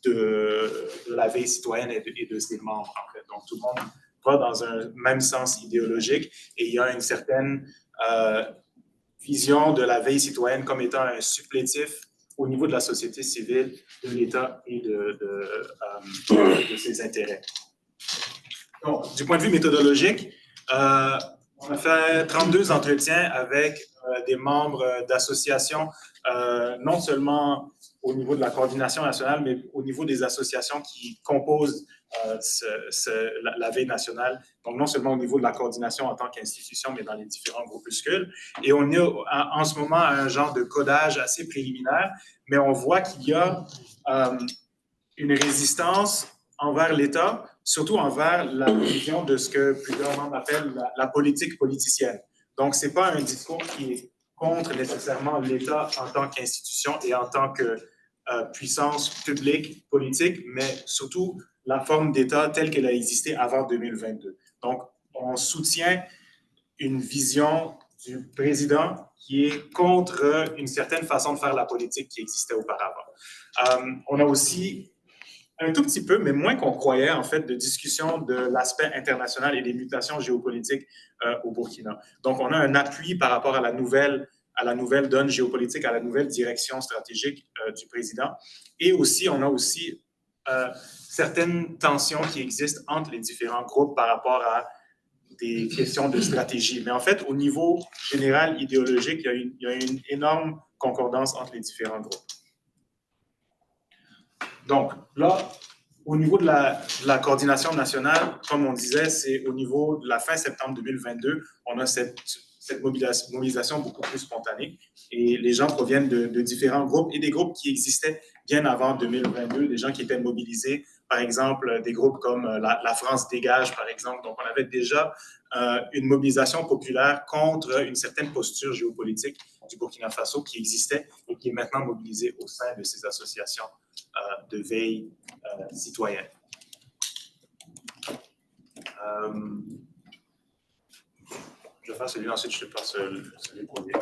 de la veille citoyenne et de ses membres, en fait. Donc, tout le monde va dans un même sens idéologique et il y a une certaine vision de la veille citoyenne comme étant un supplétif au niveau de la société civile, de l'État et de ses intérêts. Donc, du point de vue méthodologique, on a fait 32 entretiens avec des membres d'associations, non seulement au niveau de la coordination nationale, mais au niveau des associations qui composent la veille nationale, donc non seulement au niveau de la coordination en tant qu'institution, mais dans les différents groupuscules. Et on est en ce moment à un genre de codage assez préliminaire, mais on voit qu'il y a une résistance envers l'État, surtout envers la vision de ce que plusieurs membres appellent la politique politicienne. Donc, ce n'est pas un discours qui est contre nécessairement l'État en tant qu'institution et en tant que puissance publique, politique, mais surtout la forme d'État telle qu'elle a existé avant 2022. Donc, on soutient une vision du président qui est contre une certaine façon de faire la politique qui existait auparavant. On a aussi un tout petit peu, mais moins qu'on croyait, en fait, de discussion de l'aspect international et des mutations géopolitiques au Burkina. Donc, on a un appui par rapport à la nouvelle donne géopolitique, à la nouvelle direction stratégique du président. Et aussi, on a aussi certaines tensions qui existent entre les différents groupes par rapport à des questions de stratégie. Mais en fait, au niveau général idéologique, il y a une énorme concordance entre les différents groupes. Donc là, au niveau de la coordination nationale, comme on disait, c'est au niveau de la fin septembre 2022, on a cette mobilisation beaucoup plus spontanée. Et les gens proviennent de différents groupes et des groupes qui existaient bien avant 2022, des gens qui étaient mobilisés, par exemple, des groupes comme la France dégage, par exemple. Donc, on avait déjà une mobilisation populaire contre une certaine posture géopolitique du Burkina Faso qui existait et qui est maintenant mobilisée au sein de ces associations de veille citoyenne. Je vais faire celui ensuite, je te passe celui pour les.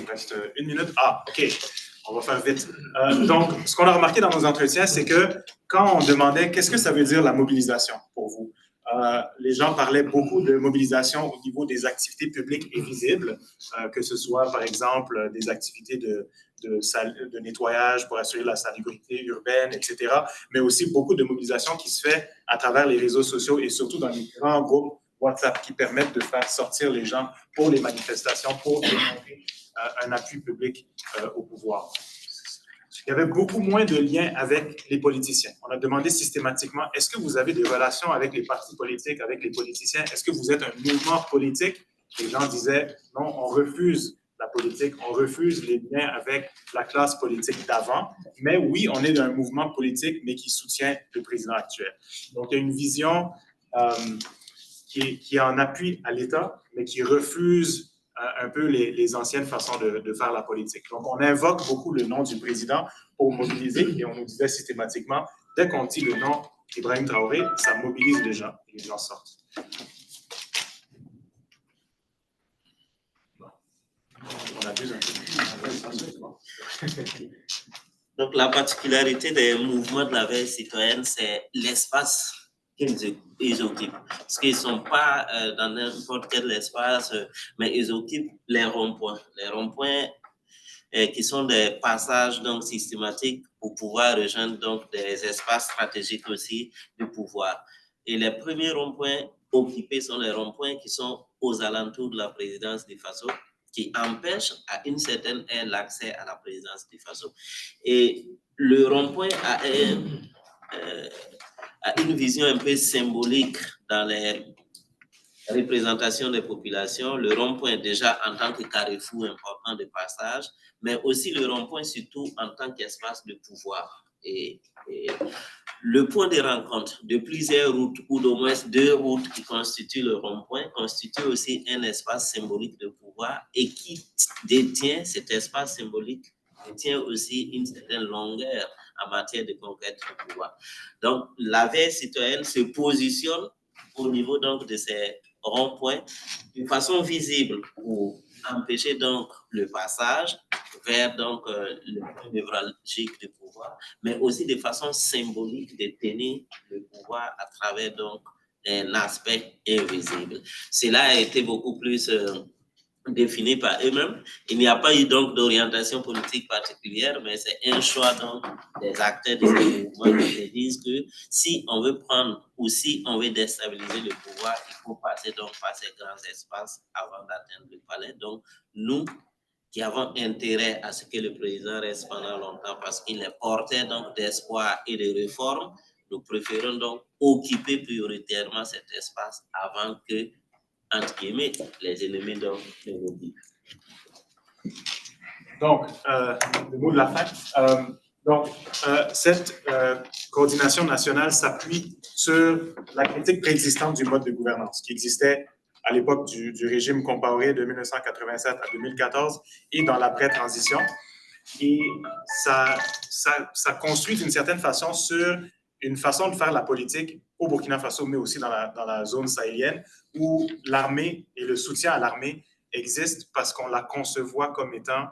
Il reste 1 minute. Ah, OK. On va faire vite. Donc, ce qu'on a remarqué dans nos entretiens, c'est que quand on demandait qu'est-ce que ça veut dire la mobilisation pour vous, les gens parlaient beaucoup de mobilisation au niveau des activités publiques et visibles, que ce soit, par exemple, des activités de nettoyage pour assurer la salubrité urbaine, etc., mais aussi beaucoup de mobilisation qui se fait à travers les réseaux sociaux et surtout dans les grands groupes WhatsApp qui permettent de faire sortir les gens pour les manifestations, pour démontrer un appui public au pouvoir. Il y avait beaucoup moins de liens avec les politiciens. On a demandé systématiquement, est-ce que vous avez des relations avec les partis politiques, avec les politiciens? Est-ce que vous êtes un mouvement politique? Les gens disaient, non, on refuse la politique, on refuse les liens avec la classe politique d'avant, mais oui, on est d'un mouvement politique, mais qui soutient le président actuel. Donc, il y a une vision qui est en appui à l'État, mais qui refuse un peu les anciennes façons de faire la politique. Donc, on invoque beaucoup le nom du président pour mobiliser et on nous disait systématiquement, dès qu'on dit le nom d'Ibrahim Traoré, ça mobilise les gens et les gens sortent. On abuse un peu. Donc, la particularité des mouvements de la veille citoyenne, c'est l'espace qu'ils occupent. Parce qu'ils ne sont pas dans n'importe quel espace, mais ils occupent les ronds-points. Les ronds-points qui sont des passages donc, systématiques pour pouvoir rejoindre donc, des espaces stratégiques aussi du pouvoir. Et les premiers ronds-points occupés sont les ronds-points qui sont aux alentours de la présidence du Faso, qui empêchent à une certaine aire l'accès à la présidence du Faso. Et le rond-point a une vision un peu symbolique dans les représentations des populations. Le rond-point déjà en tant que carrefour important de passage, mais aussi le rond-point surtout en tant qu'espace de pouvoir. Et le point de rencontre de plusieurs routes ou d'au moins 2 routes qui constituent le rond-point constitue aussi un espace symbolique de pouvoir et qui détient cet espace symbolique, détient aussi une certaine longueur en matière de conquête du pouvoir. Donc, la veille citoyenne se positionne au niveau donc de ces ronds-points de façon visible pour empêcher donc le passage vers donc le point névralgique du pouvoir, mais aussi de façon symbolique de tenir le pouvoir à travers donc un aspect invisible. Cela a été beaucoup plus définis par eux-mêmes. Il n'y a pas eu donc d'orientation politique particulière, mais c'est un choix donc des acteurs de ce mouvement qui se disent que si on veut prendre ou si on veut déstabiliser le pouvoir, il faut passer donc par ces grands espaces avant d'atteindre le palais. Donc, nous qui avons intérêt à ce que le président reste pendant longtemps parce qu'il est porteur donc d'espoir et de réforme, nous préférons donc occuper prioritairement cet espace avant que entre guillemets, les ennemis de l'Europe. Donc, le mot de la fin. Cette coordination nationale s'appuie sur la critique préexistante du mode de gouvernance qui existait à l'époque du régime Compaoré de 1987 à 2014 et dans l'après-transition. Et ça construit d'une certaine façon sur une façon de faire la politique au Burkina Faso, mais aussi dans la zone sahélienne, où l'armée et le soutien à l'armée existent parce qu'on la conçoit comme étant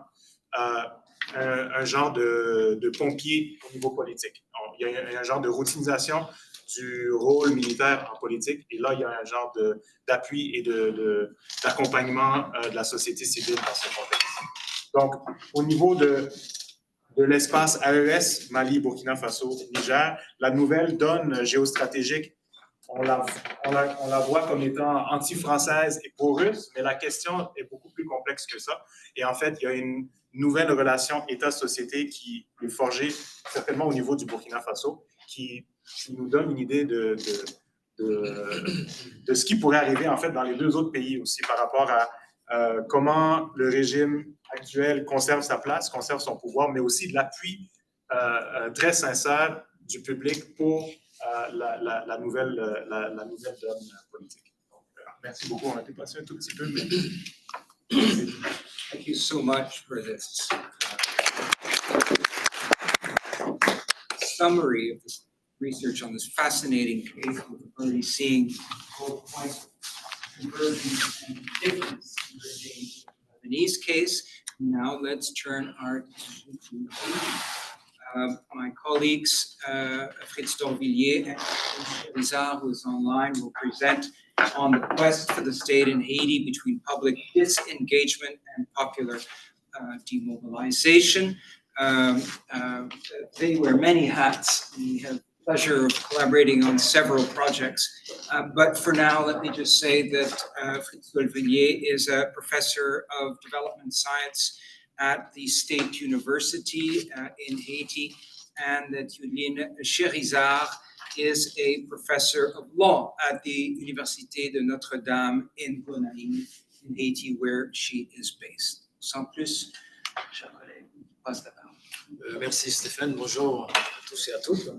un genre de pompier au niveau politique. Il y a un genre de routinisation du rôle militaire en politique, et là, il y a un genre d'appui et d'accompagnement de la société civile dans ce contexte. Donc, au niveau de de l'espace AES, Mali, Burkina Faso, Niger. La nouvelle donne géostratégique, on la voit comme étant anti-française et pro-russe, mais la question est beaucoup plus complexe que ça. Et en fait, il y a une nouvelle relation État-société qui est forgée certainement au niveau du Burkina Faso, qui nous donne une idée de ce qui pourrait arriver en fait dans les deux autres pays aussi par rapport à comment le régime actuel conserve sa place, conserve son pouvoir, mais aussi de l'appui très sincère du public pour la nouvelle donne politique. Donc, merci beaucoup. On a dépassé un tout petit peu, mais... Thank you so much for this summary of this research on this fascinating case. We're already seeing both points of convergence and difference emerging in the Lebanese case. Now let's turn our attention to my colleagues, Fritz Dorvilliers and Rizal, who is online, will present on the quest for the state in Haiti between public disengagement and popular demobilization. They wear many hats. We have the pleasure of collaborating on several projects. But for now, let me just say that Fritz Dorvilliers is a professor of development science at the State University in Haiti, and that Yuline Cherizard is a professor of law at the Université de Notre-Dame in Gonaïves, in Haiti, where she is based. Sans plus, chers collègues, passe la parole. Merci Stéphane, bonjour à tous et à toutes.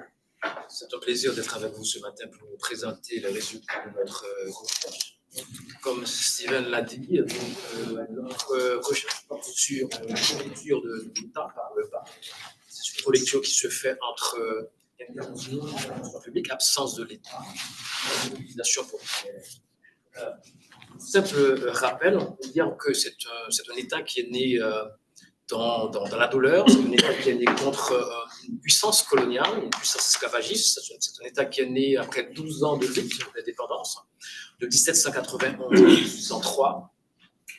C'est un plaisir d'être avec vous ce matin pour vous présenter les résultats de notre recherche. Comme Steven l'a dit, notre recherche porte sur une relecture de l'État par le bas. C'est une relecture qui se fait entre intervention publique, absence de l'État, mobilisation populaire. Simple rappel, on peut dire que c'est un État qui est né dans la douleur, c'est un État qui est né contre une puissance coloniale, une puissance esclavagiste, c'est un État qui est né après 12 ans de lutte d'indépendance, de 1791 à 1803.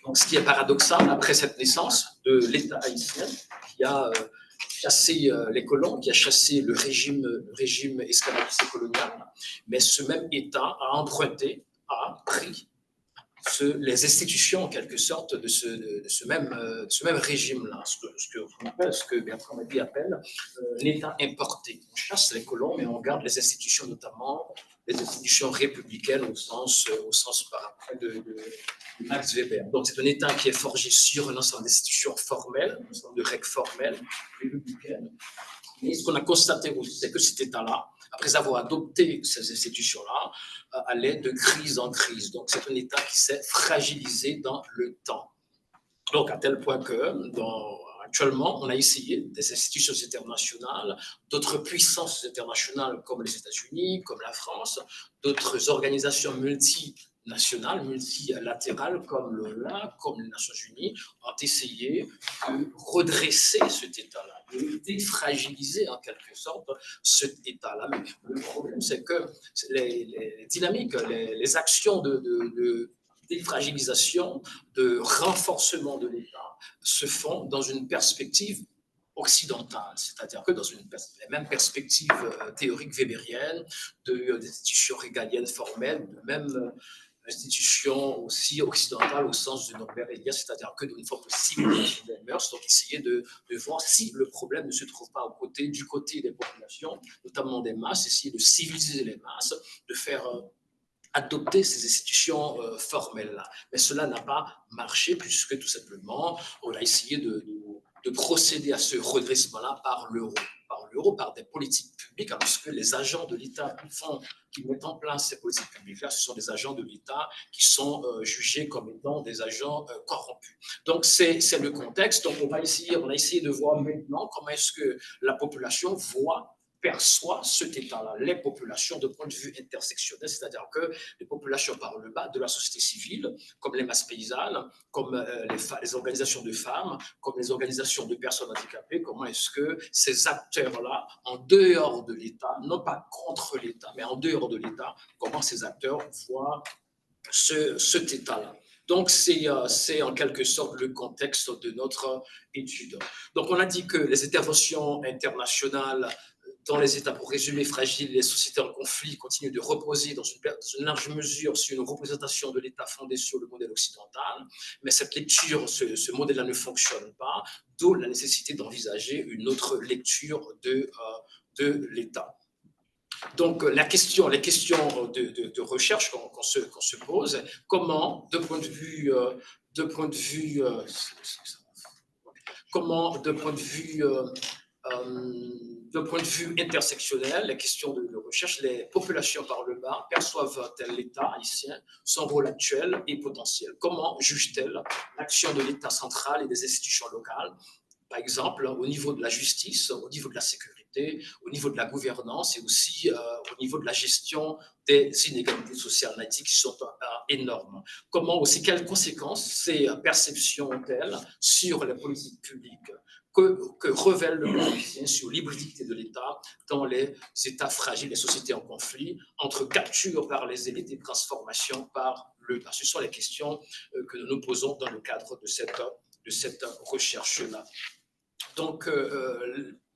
Donc, ce qui est paradoxal, après cette naissance de l'État haïtien, qui a chassé les colons, qui a chassé le régime esclavagiste et colonial, mais ce même État a emprunté, a pris les institutions, en quelque sorte, de ce même régime-là, ce que Bertrand Mabi appelle l'État importé. On chasse les colons, mais on garde les institutions, notamment les institutions républicaines au sens par après de Max Weber. Donc, c'est un État qui est forgé sur un ensemble d'institutions formelles, un ensemble de règles formelles, républicaines. Et ce qu'on a constaté aussi, c'est que cet État-là, après avoir adopté ces institutions-là, allait de crise en crise. Donc, c'est un État qui s'est fragilisé dans le temps. Donc, à tel point que, actuellement, on a essayé des institutions internationales, d'autres puissances internationales comme les États-Unis, comme la France, d'autres organisations multinationales, multilatérales comme l'ONU, comme les Nations Unies, ont essayé de redresser cet État-là, de défragiliser en quelque sorte cet État-là. Mais le problème, c'est que les dynamiques, les actions de défragilisation, de renforcement de l'État se font dans une perspective occidentale, c'est-à-dire que dans les mêmes perspectives théoriques weberiennes, des institutions régaliennes formelles, de même institutions aussi occidentales au sens de Norbert Elias, c'est-à-dire que d'une forme de civilisation des mœurs, donc essayer de voir si le problème ne se trouve pas du côté des populations, notamment des masses, essayer de civiliser les masses, de faire adopter ces institutions formelles-là. Mais cela n'a pas marché puisque tout simplement, on a essayé de procéder à ce redressement-là par l'euro, par des politiques publiques, alors que les agents de l'État qui mettent en place ces politiques publiques-là, ce sont des agents de l'État qui sont jugés comme étant des agents corrompus. Donc, c'est le contexte. Donc, on a essayé de voir maintenant comment est-ce que la population perçoit cet État-là, les populations de point de vue intersectionnel, c'est-à-dire que les populations par le bas de la société civile, comme les masses paysannes, comme les organisations de femmes, comme les organisations de personnes handicapées, comment est-ce que ces acteurs-là, en dehors de l'État, non pas contre l'État, mais en dehors de l'État, comment ces acteurs voient cet État-là. Donc, c'est en quelque sorte le contexte de notre étude. Donc, on a dit que les interventions internationales dans les États, pour résumer, fragiles, les sociétés en conflit continuent de reposer dans une large mesure sur une représentation de l'État fondée sur le modèle occidental. Mais cette lecture, ce modèle-là ne fonctionne pas, d'où la nécessité d'envisager une autre lecture de l'État. Donc, les questions de recherche qu'on se pose, comment, de point de vue intersectionnel, les questions de recherche, les populations par le bas perçoivent-elles l'État haïtien, son rôle actuel et potentiel? Comment jugent-elles l'action de l'État central et des institutions locales, par exemple au niveau de la justice, au niveau de la sécurité, au niveau de la gouvernance et aussi au niveau de la gestion des inégalités sociales en Haïti qui sont énormes? Comment aussi, quelles conséquences ces perceptions ont-elles sur les politiques publiques que révèle le plan haïtien sur l'hybridité de l'État dans les États fragiles, les sociétés en conflit, entre capture par les élites et transformation par le bas? Ce sont les questions que nous nous posons dans le cadre de cette recherche-là. Donc,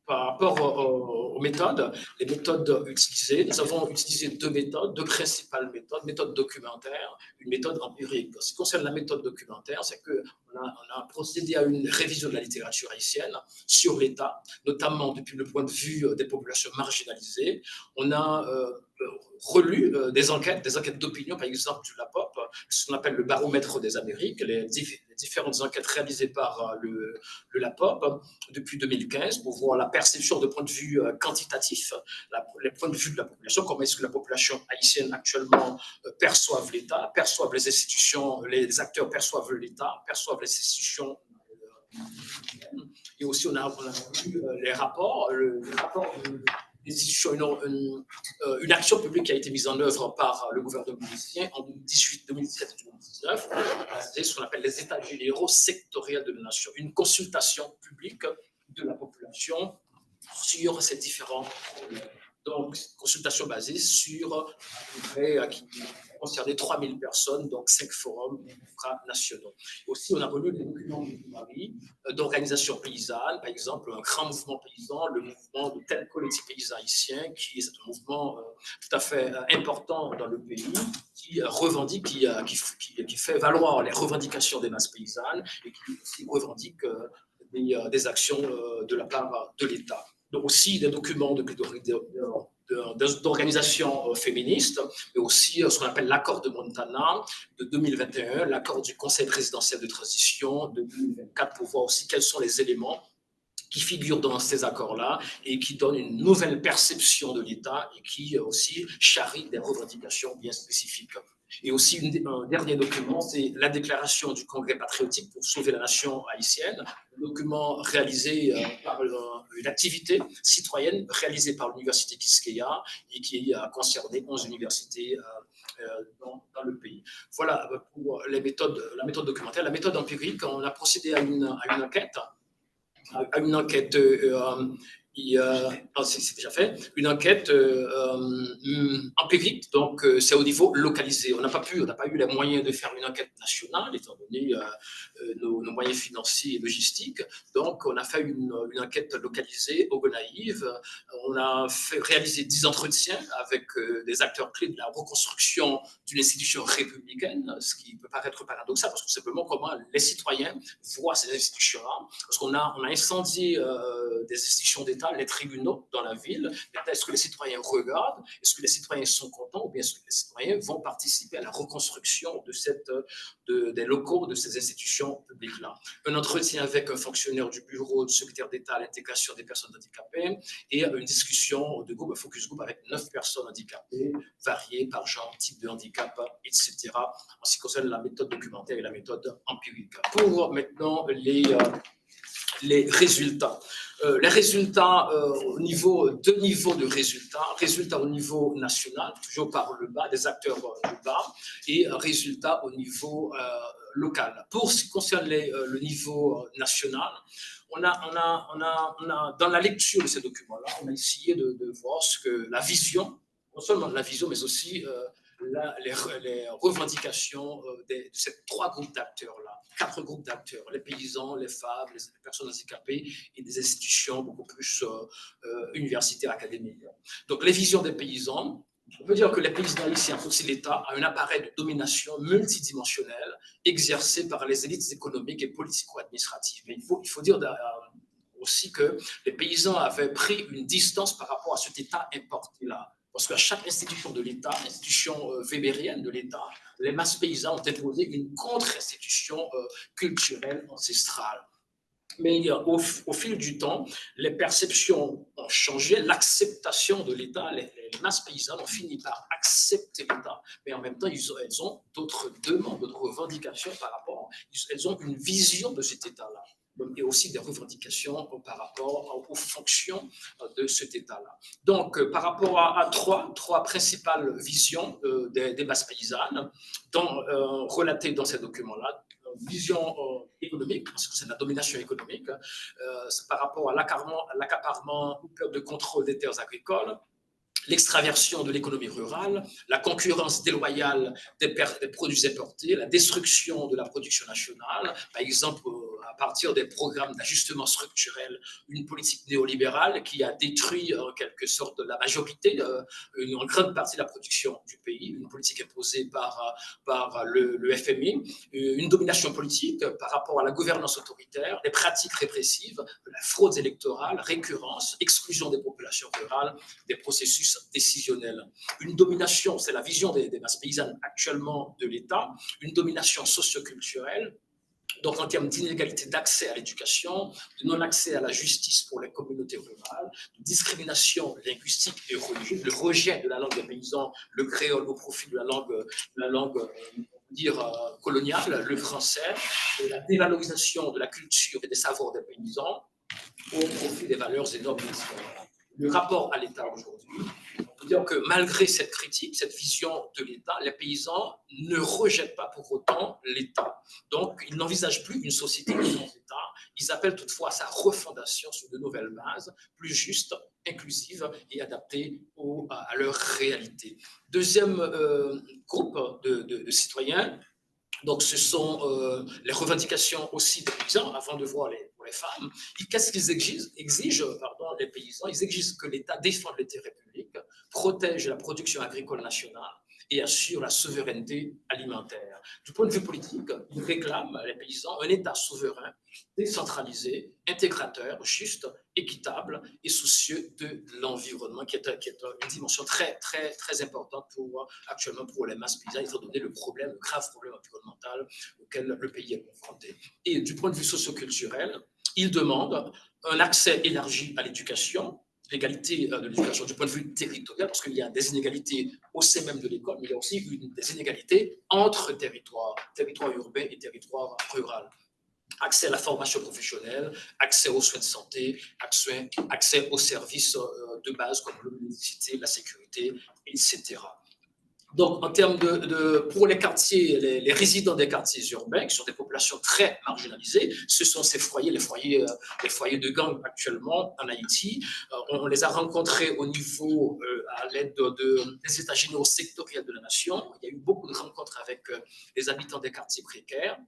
par rapport aux méthodes, les méthodes utilisées, nous avons utilisé deux principales méthodes documentaires, une méthode empirique. En ce qui concerne la méthode documentaire, c'est qu'on a procédé à une révision de la littérature haïtienne sur l'État, notamment depuis le point de vue des populations marginalisées. On a relu des enquêtes d'opinion, par exemple du LAPOP, ce qu'on appelle le baromètre des Amériques, les différentes enquêtes réalisées par le LAPOP depuis 2015 pour voir la perception de point de vue quantitatif, les points de vue de la population, comment est-ce que la population haïtienne actuellement perçoive l'État, perçoivent les institutions, les acteurs perçoivent l'État, perçoivent les institutions. Et aussi, on a vu les rapports, le rapport une action publique qui a été mise en œuvre par le gouvernement haïtien en 2018, 2017 et 2019, c'est ce qu'on appelle les états généraux sectoriels de la nation, une consultation publique de la population sur ces différents problèmes. Donc, consultation basée sur à peu près qui concernait 3000 personnes, donc 5 forums nationaux. Aussi, on a relu des documents de Paris, d'organisations paysannes, par exemple, un grand mouvement paysan, le mouvement de tel collectif paysan haïtien, qui est un mouvement tout à fait important dans le pays, qui revendique, qui fait valoir les revendications des masses paysannes et qui aussi revendique des actions de la part de l'État. Donc aussi des documents d'organisations féministes, mais aussi ce qu'on appelle l'accord de Montana de 2021, l'accord du Conseil présidentiel de transition de 2024, pour voir aussi quels sont les éléments qui figurent dans ces accords-là et qui donnent une nouvelle perception de l'État et qui aussi charrient des revendications bien spécifiques. Et aussi un dernier document, c'est la déclaration du Congrès patriotique pour sauver la nation haïtienne, un document réalisé par une activité citoyenne réalisée par l'Université Quisqueya et qui a concerné 11 universités dans le pays. Voilà pour la méthode documentaire. La méthode empirique, on a procédé à une enquête. C'est déjà fait, une enquête empirique, donc c'est au niveau localisé. On n'a pas eu les moyens de faire une enquête nationale, étant donné nos moyens financiers et logistiques. Donc, on a fait une enquête localisée au Gonaïve. On a réalisé 10 entretiens avec des acteurs clés de la reconstruction d'une institution républicaine, ce qui peut paraître paradoxal, parce que simplement comment les citoyens voient ces institutions-là. Parce qu'on a incendié des institutions d'État, les tribunaux dans la ville. Est-ce que les citoyens regardent? Est-ce que les citoyens sont contents? Ou bien est-ce que les citoyens vont participer à la reconstruction des locaux de ces institutions publiques-là? Un entretien avec un fonctionnaire du bureau du secrétaire d'État à l'intégration des personnes handicapées et une discussion de groupe, un focus group avec 9 personnes handicapées, variées par genre, type de handicap, etc. En ce qui concerne la méthode documentaire et la méthode empirique. Pour maintenant les résultats. Les résultats deux niveaux de résultats au niveau national, toujours par le bas, des acteurs du bas, et résultats au niveau local. Pour ce qui concerne le niveau national, on a dans la lecture de ces documents-là, on a essayé de voir ce que la vision, non seulement la vision, mais aussi les revendications de ces 3 groupes d'acteurs-là, 4 groupes d'acteurs, les paysans, les femmes, les personnes handicapées et des institutions beaucoup plus universitaires, académiques. Donc les visions des paysans, on peut dire que les paysans haïtiens, aussi l'État, a un appareil de domination multidimensionnel exercé par les élites économiques et politico-administratives. Mais il faut dire aussi que les paysans avaient pris une distance par rapport à cet État importé-là. Parce qu'à chaque institution de l'État, institution wébérienne de l'État, les masses paysannes ont imposé une contre-institution culturelle ancestrale. Mais au fil du temps, les perceptions ont changé, l'acceptation de l'État, les masses paysannes ont fini par accepter l'État, mais en même temps, elles ont d'autres demandes, d'autres revendications par rapport, elles ont une vision de cet État-là, et aussi des revendications par rapport aux fonctions de cet État-là. Donc, par rapport à trois principales visions des masses paysannes, relatées dans ces documents-là, vision économique, parce que c'est la domination économique, par rapport à l'accaparement ou perte de contrôle des terres agricoles, l'extraversion de l'économie rurale, la concurrence déloyale des produits importés, la destruction de la production nationale, par exemple à partir des programmes d'ajustement structurel, une politique néolibérale qui a détruit en quelque sorte la majorité, une grande partie de la production du pays, une politique imposée par le FMI, une domination politique par rapport à la gouvernance autoritaire, des pratiques répressives, la fraude électorale, récurrence, exclusion des populations rurales, des processus décisionnel. Une domination, c'est la vision des masses paysannes actuellement de l'État, une domination socioculturelle, donc en termes d'inégalité d'accès à l'éducation, de non-accès à la justice pour les communautés rurales, de discrimination linguistique et religieuse, le rejet de la langue des paysans, le créole au profit de la langue coloniale, le français, et la dévalorisation de la culture et des savoirs des paysans au profit des valeurs et normes nationales. Le rapport à l'État aujourd'hui, on peut dire que malgré cette critique, cette vision de l'État, les paysans ne rejettent pas pour autant l'État. Donc, ils n'envisagent plus une société sans État. Ils appellent toutefois à sa refondation sur de nouvelles bases, plus justes, inclusives et adaptées à leur réalité. Deuxième groupe de citoyens, donc ce sont les revendications aussi des paysans, avant de voir pour les femmes. Qu'est-ce qu'ils exigent les paysans? Ils exigent que l'État défende l'intérêt public, protège la production agricole nationale et assure la souveraineté alimentaire. Du point de vue politique, ils réclament, les paysans, un État souverain, décentralisé, intégrateur, juste, équitable et soucieux de l'environnement, qui est une dimension très, très, très importante actuellement pour les masses paysannes, étant donné le grave problème environnemental auquel le pays est confronté. Et du point de vue socioculturel, ils demandent un accès élargi à l'éducation, l'égalité de l'éducation du point de vue territorial, parce qu'il y a des inégalités au sein même de l'école, mais il y a aussi des inégalités entre territoires urbains et territoires ruraux. Accès à la formation professionnelle, accès aux soins de santé, accès aux services de base comme l'électricité, la sécurité, etc. Donc, en termes pour les quartiers, les résidents des quartiers urbains, qui sont des populations très marginalisées, ce sont ces foyers, les foyers de gangs actuellement en Haïti. On les a rencontrés au niveau, à l'aide des états généraux sectoriels de la nation. Il y a eu beaucoup de rencontres avec les habitants des quartiers précaires.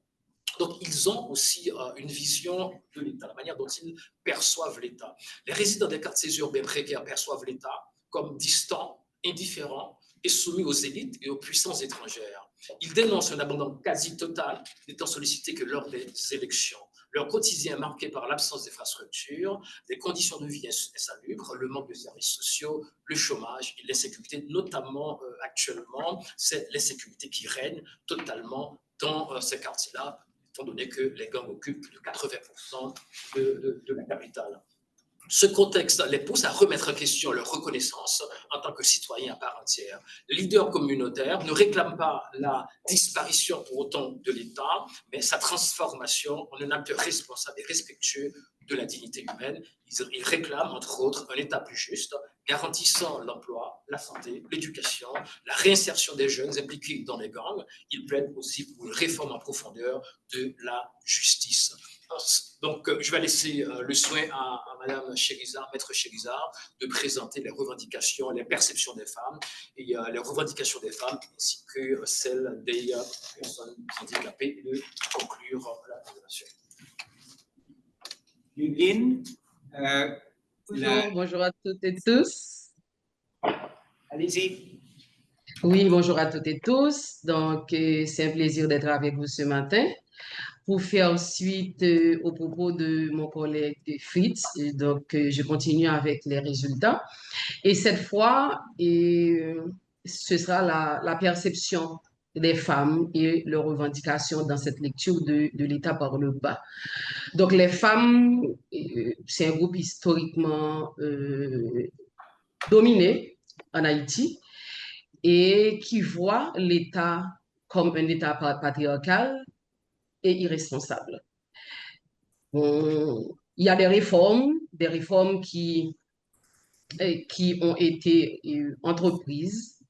Donc, ils ont aussi une vision de l'État, la manière dont ils perçoivent l'État. Les résidents des quartiers urbains précaires perçoivent l'État comme distant, indifférent et soumis aux élites et aux puissances étrangères. Ils dénoncent un abandon quasi total, n'étant sollicités que lors des élections. Leur quotidien est marqué par l'absence d'infrastructures, des conditions de vie insalubres, le manque de services sociaux, le chômage et l'insécurité, notamment actuellement, c'est l'insécurité qui règne totalement dans ces quartiers-là, étant donné que les gangs occupent plus de 80% de la capitale. Ce contexte les pousse à remettre en question leur reconnaissance en tant que citoyens à part entière. Les leaders communautaires ne réclament pas la disparition pour autant de l'État, mais sa transformation en un acteur responsable et respectueux de la dignité humaine. Ils réclament, entre autres, un État plus juste, garantissant l'emploi, la santé, l'éducation, la réinsertion des jeunes impliqués dans les gangs. Ils plaident aussi pour une réforme en profondeur de la justice. Donc, je vais laisser le soin à Madame Chérizard, Maître Chérizard, de présenter les revendications, les perceptions des femmes, et les revendications des femmes, ainsi que celles des personnes handicapées, et de conclure la présentation. Ludivine, Bonjour à toutes et tous. allez-y. Oui, bonjour à toutes et tous. Donc, c'est un plaisir d'être avec vous ce matin pour faire suite au propos de mon collègue Fritz. Et donc, je continue avec les résultats. Et cette fois, ce sera la perception des femmes et leurs revendications dans cette lecture de l'État par le bas. Donc, les femmes, c'est un groupe historiquement dominé en Haïti et qui voit l'État comme un État patriarcal et irresponsable. Il y a des réformes qui ont été entreprises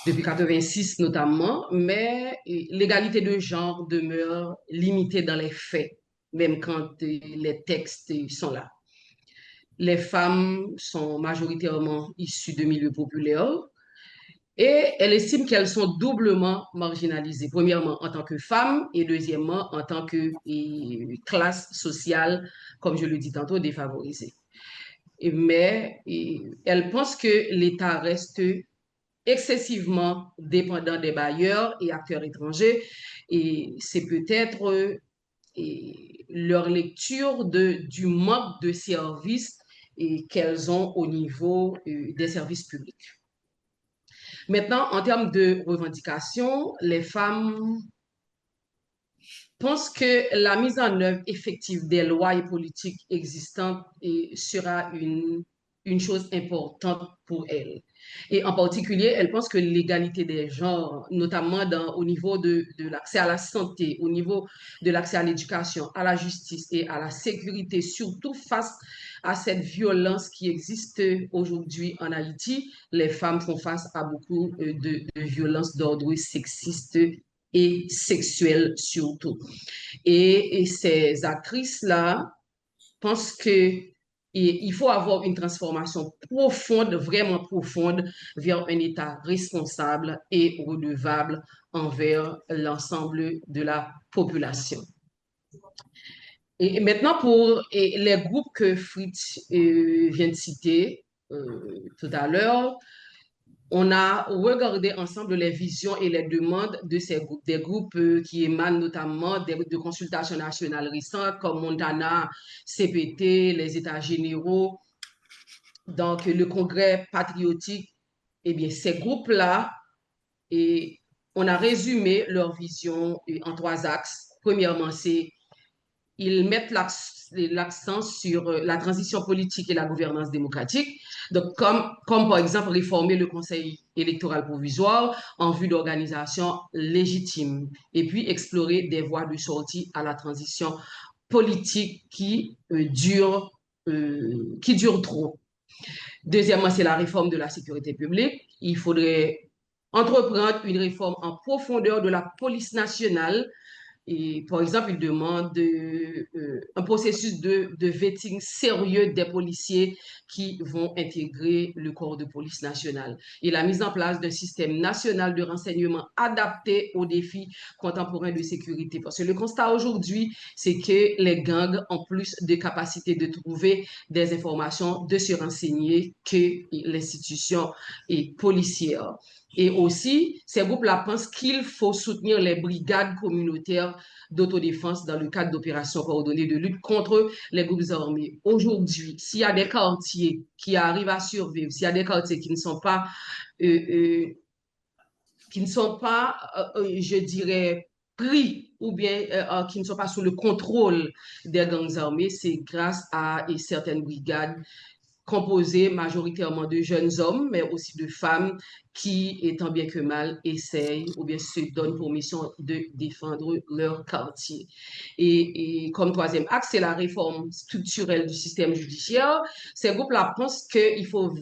depuis 86 notamment, mais l'égalité de genre demeure limitée dans les faits, même quand les textes sont là. Les femmes sont majoritairement issues de milieux populaires et elles estiment qu'elles sont doublement marginalisées. Premièrement, en tant que femmes et deuxièmement, en tant que classe sociale, comme je le dis tantôt, défavorisée. Mais elles pensent que l'État reste excessivement dépendant des bailleurs et acteurs étrangers et c'est peut-être leur lecture du manque de services qu'elles ont au niveau des services publics. Maintenant, en termes de revendications, les femmes pensent que la mise en œuvre effective des lois et politiques existantes sera une chose importante pour elles. Et en particulier, elles pensent que l'égalité des genres, notamment au niveau de l'accès à la santé, au niveau de l'accès à l'éducation, à la justice et à la sécurité, surtout face à cette violence qui existe aujourd'hui en Haïti, les femmes font face à beaucoup de violences d'ordre sexiste et sexuelle surtout. Et ces actrices-là pensent qu'il faut avoir une transformation profonde, vraiment profonde, vers un État responsable et redevable envers l'ensemble de la population. Et maintenant, pour les groupes que Fritz vient de citer tout à l'heure, on a regardé ensemble les visions et les demandes de ces groupes, des groupes qui émanent notamment de consultations nationales récentes comme Montana, CPT, les États généraux, donc le Congrès patriotique. Eh bien, ces groupes-là, on a résumé leur vision en 3 axes. Premièrement, ils mettent l'accent sur la transition politique et la gouvernance démocratique. Donc, comme par exemple réformer le Conseil électoral provisoire en vue d'organisation légitime et puis explorer des voies de sortie à la transition politique qui dure trop. Deuxièmement, c'est la réforme de la sécurité publique. Il faudrait entreprendre une réforme en profondeur de la police nationale. Et par exemple, il demande un processus de vetting sérieux des policiers qui vont intégrer le corps de police nationale et la mise en place d'un système national de renseignement adapté aux défis contemporains de sécurité. Parce que le constat aujourd'hui, c'est que les gangs ont plus de capacité de trouver des informations, de se renseigner que l'institution policière. Et aussi, ces groupes-là pensent qu'il faut soutenir les brigades communautaires d'autodéfense dans le cadre d'opérations coordonnées de lutte contre les groupes armés. Aujourd'hui, s'il y a des quartiers qui arrivent à survivre, s'il y a des quartiers qui ne sont pas, je dirais, pris ou bien qui ne sont pas sous le contrôle des gangs armés, c'est grâce à certaines brigades composé majoritairement de jeunes hommes, mais aussi de femmes qui, tant bien que mal, essayent ou bien se donnent pour mission de défendre leur quartier. Et comme troisième axe, c'est la réforme structurelle du système judiciaire. Ces groupes-là pensent qu'il faut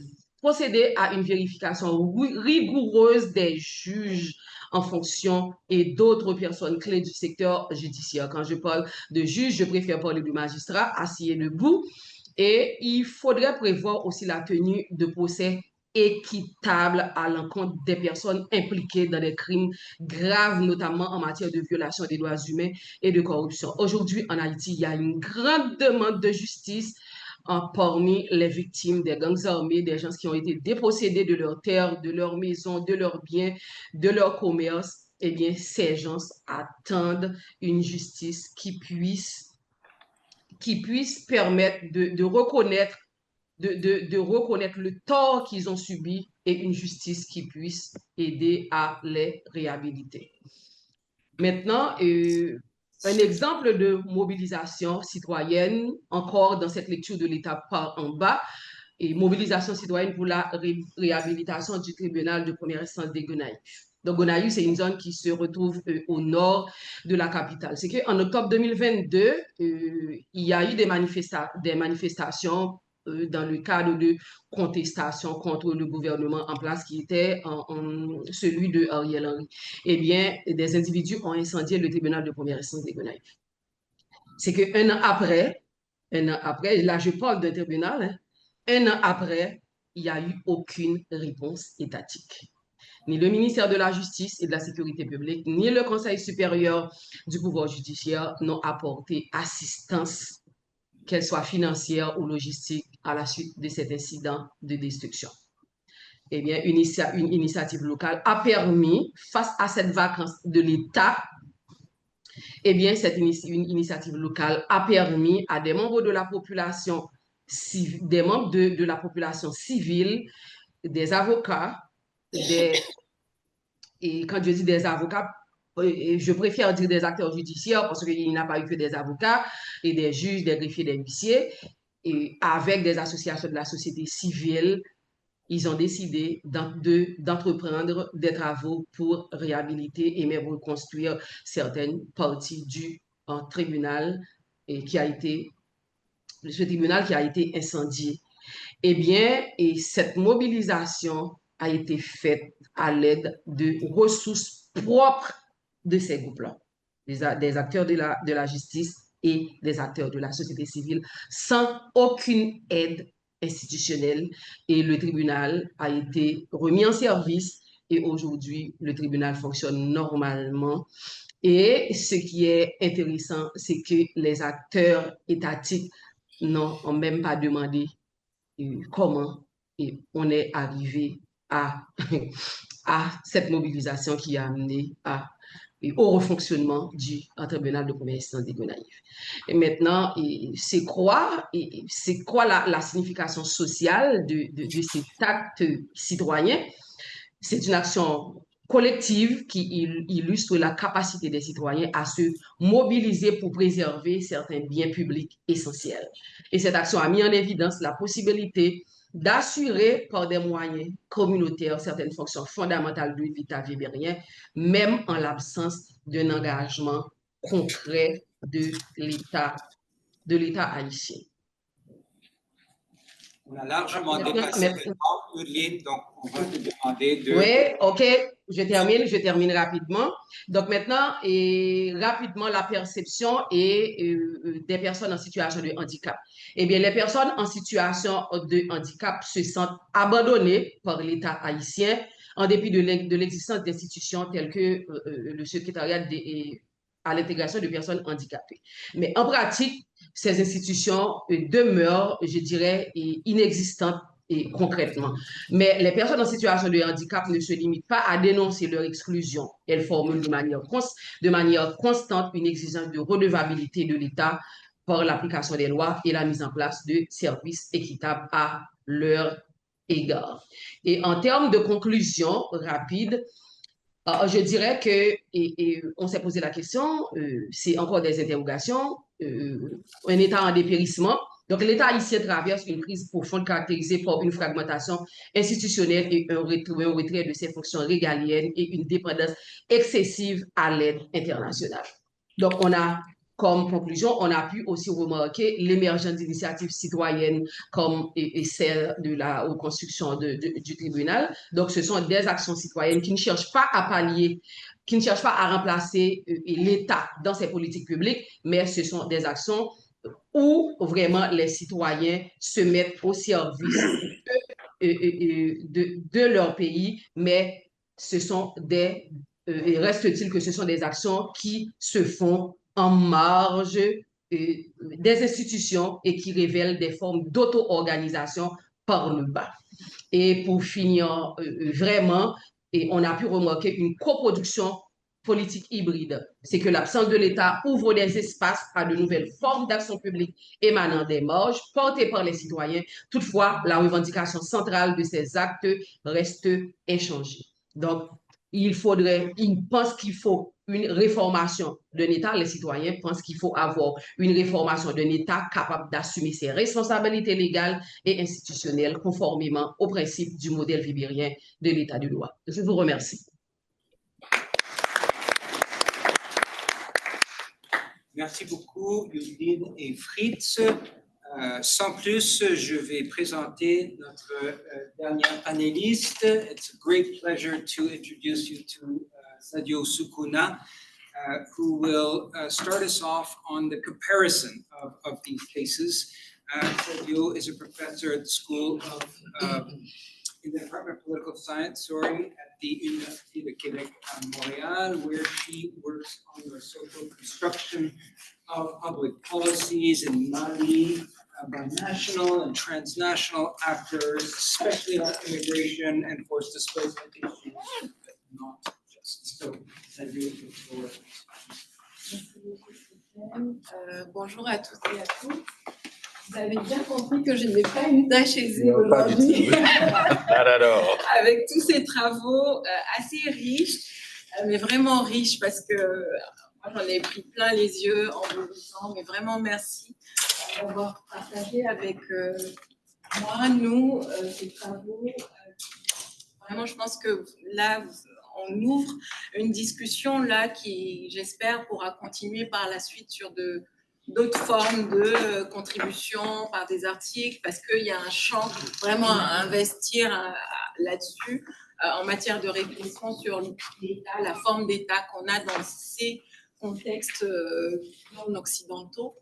procéder à une vérification rigoureuse des juges en fonction et d'autres personnes clés du secteur judiciaire. Quand je parle de juges, je préfère parler de magistrats assis et debout. Et il faudrait prévoir aussi la tenue de procès équitable à l'encontre des personnes impliquées dans des crimes graves, notamment en matière de violation des droits humains et de corruption. Aujourd'hui, en Haïti, il y a une grande demande de justice parmi les victimes des gangs armés, des gens qui ont été dépossédés de leurs terres, de leurs maisons, de leurs biens, de leur commerce. Eh bien, ces gens attendent une justice qui puisse permettre de reconnaître le tort qu'ils ont subi et une justice qui puisse aider à les réhabiliter. Maintenant, un exemple de mobilisation citoyenne, encore dans cette lecture de l'étape par en bas, et mobilisation citoyenne pour la réhabilitation du tribunal de première instance des Gonaïves. Donc, Gonaïves, c'est une zone qui se retrouve au nord de la capitale. C'est qu'en octobre 2022, il y a eu des manifestations dans le cadre de contestation contre le gouvernement en place qui était celui de Ariel Henry. Eh bien, des individus ont incendié le tribunal de première instance des Gonaïves. C'est qu'un an après, là je parle d'un tribunal, hein, un an après, il n'y a eu aucune réponse étatique. Ni le ministère de la Justice et de la Sécurité publique, ni le Conseil supérieur du pouvoir judiciaire n'ont apporté assistance, qu'elle soit financière ou logistique, à la suite de cet incident de destruction. Eh bien, une initiative locale a permis, face à cette vacance de l'État, eh bien, une initiative locale a permis à des membres de la population, de la population civile, des avocats, et quand je dis des avocats, je préfère dire des acteurs judiciaires parce qu'il n'y a pas eu que des avocats et des juges, des greffiers, des huissiers, et avec des associations de la société civile, ils ont décidé d'entreprendre des travaux pour réhabiliter et même reconstruire certaines parties du tribunal ce tribunal qui a été incendié. Eh bien, et cette mobilisation a été faite à l'aide de ressources propres de ces groupes-là, des acteurs de la justice et des acteurs de la société civile, sans aucune aide institutionnelle. Et le tribunal a été remis en service et aujourd'hui, le tribunal fonctionne normalement. Et ce qui est intéressant, c'est que les acteurs étatiques n'ont même pas demandé comment on est arrivé à cette mobilisation qui a amené au refonctionnement du tribunal de première instance des Gonaïves. Et maintenant, c'est quoi la signification sociale de cet acte citoyen? C'est une action collective qui illustre la capacité des citoyens à se mobiliser pour préserver certains biens publics essentiels. Et cette action a mis en évidence la possibilité d'assurer par des moyens communautaires certaines fonctions fondamentales de l'État vébérien, même en l'absence d'un engagement concret de l'État haïtien. On a largement dépassé le temps, Udline, donc on va te demander de... Oui, OK, je termine rapidement. Donc maintenant, rapidement, la perception des personnes en situation de handicap. Eh bien, les personnes en situation de handicap se sentent abandonnées par l'État haïtien en dépit de l'existence d'institutions telles que le secrétariat à l'intégration de personnes handicapées. Mais en pratique, ces institutions demeurent, je dirais, inexistantes concrètement. Mais les personnes en situation de handicap ne se limitent pas à dénoncer leur exclusion. Elles formulent de manière constante une exigence de redevabilité de l'État par l'application des lois et la mise en place de services équitables à leur égard. Et en termes de conclusion rapide, je dirais que, on s'est posé la question, c'est encore des interrogations, un État en dépérissement. Donc, l'État haïtien traverse une crise profonde caractérisée par une fragmentation institutionnelle et un retrait de ses fonctions régaliennes et une dépendance excessive à l'aide internationale. Donc, on a comme conclusion, on a pu aussi remarquer l'émergence d'initiatives citoyennes comme et celle de la reconstruction du tribunal. Donc, ce sont des actions citoyennes qui ne cherchent pas à pallier, qui ne cherchent pas à remplacer l'État dans ses politiques publiques, mais ce sont des actions où vraiment les citoyens se mettent au service de leur pays, mais ce sont reste-t-il que ce sont des actions qui se font en marge des institutions et qui révèlent des formes d'auto-organisation par le bas. Et pour finir, vraiment, et on a pu remarquer une coproduction politique hybride. C'est que l'absence de l'État ouvre des espaces à de nouvelles formes d'action publique émanant des marges portées par les citoyens. Toutefois, la revendication centrale de ces actes reste inchangée. Donc, il pense qu'il faut une réformation d'un État. Les citoyens pensent qu'il faut avoir une réformation d'un État capable d'assumer ses responsabilités légales et institutionnelles conformément aux principes du modèle wébérien de l'État de droit. Je vous remercie. Merci beaucoup, Ludivine et Fritz. Sans plus, je vais présenter notre dernière panéliste. It's a great pleasure to introduce you to Sadio Sukuna, who will start us off on the comparison of these cases. Sadio is a professor at the School of in the Department of Political Science, at the Université de Québec à Montréal, where she works on the social construction of public policies in Mali by national and transnational actors, especially on immigration and forced displacement issues, but not just. So, Sadio, the floor. Bonjour à toutes et à tous. Vous avez bien compris que je n'ai pas une tâche aisée aujourd'hui. Avec tous ces travaux assez riches, mais vraiment riches parce que moi j'en ai pris plein les yeux en vous lisant, mais vraiment merci d'avoir partagé avec moi, nous, ces travaux. Vraiment, je pense que là, on ouvre une discussion là qui, j'espère, pourra continuer par la suite sur d'autres formes de contribution par des articles, parce qu'il y a un champ vraiment à investir là-dessus en matière de réflexion sur l'État, la forme d'État qu'on a dans ces contextes non occidentaux.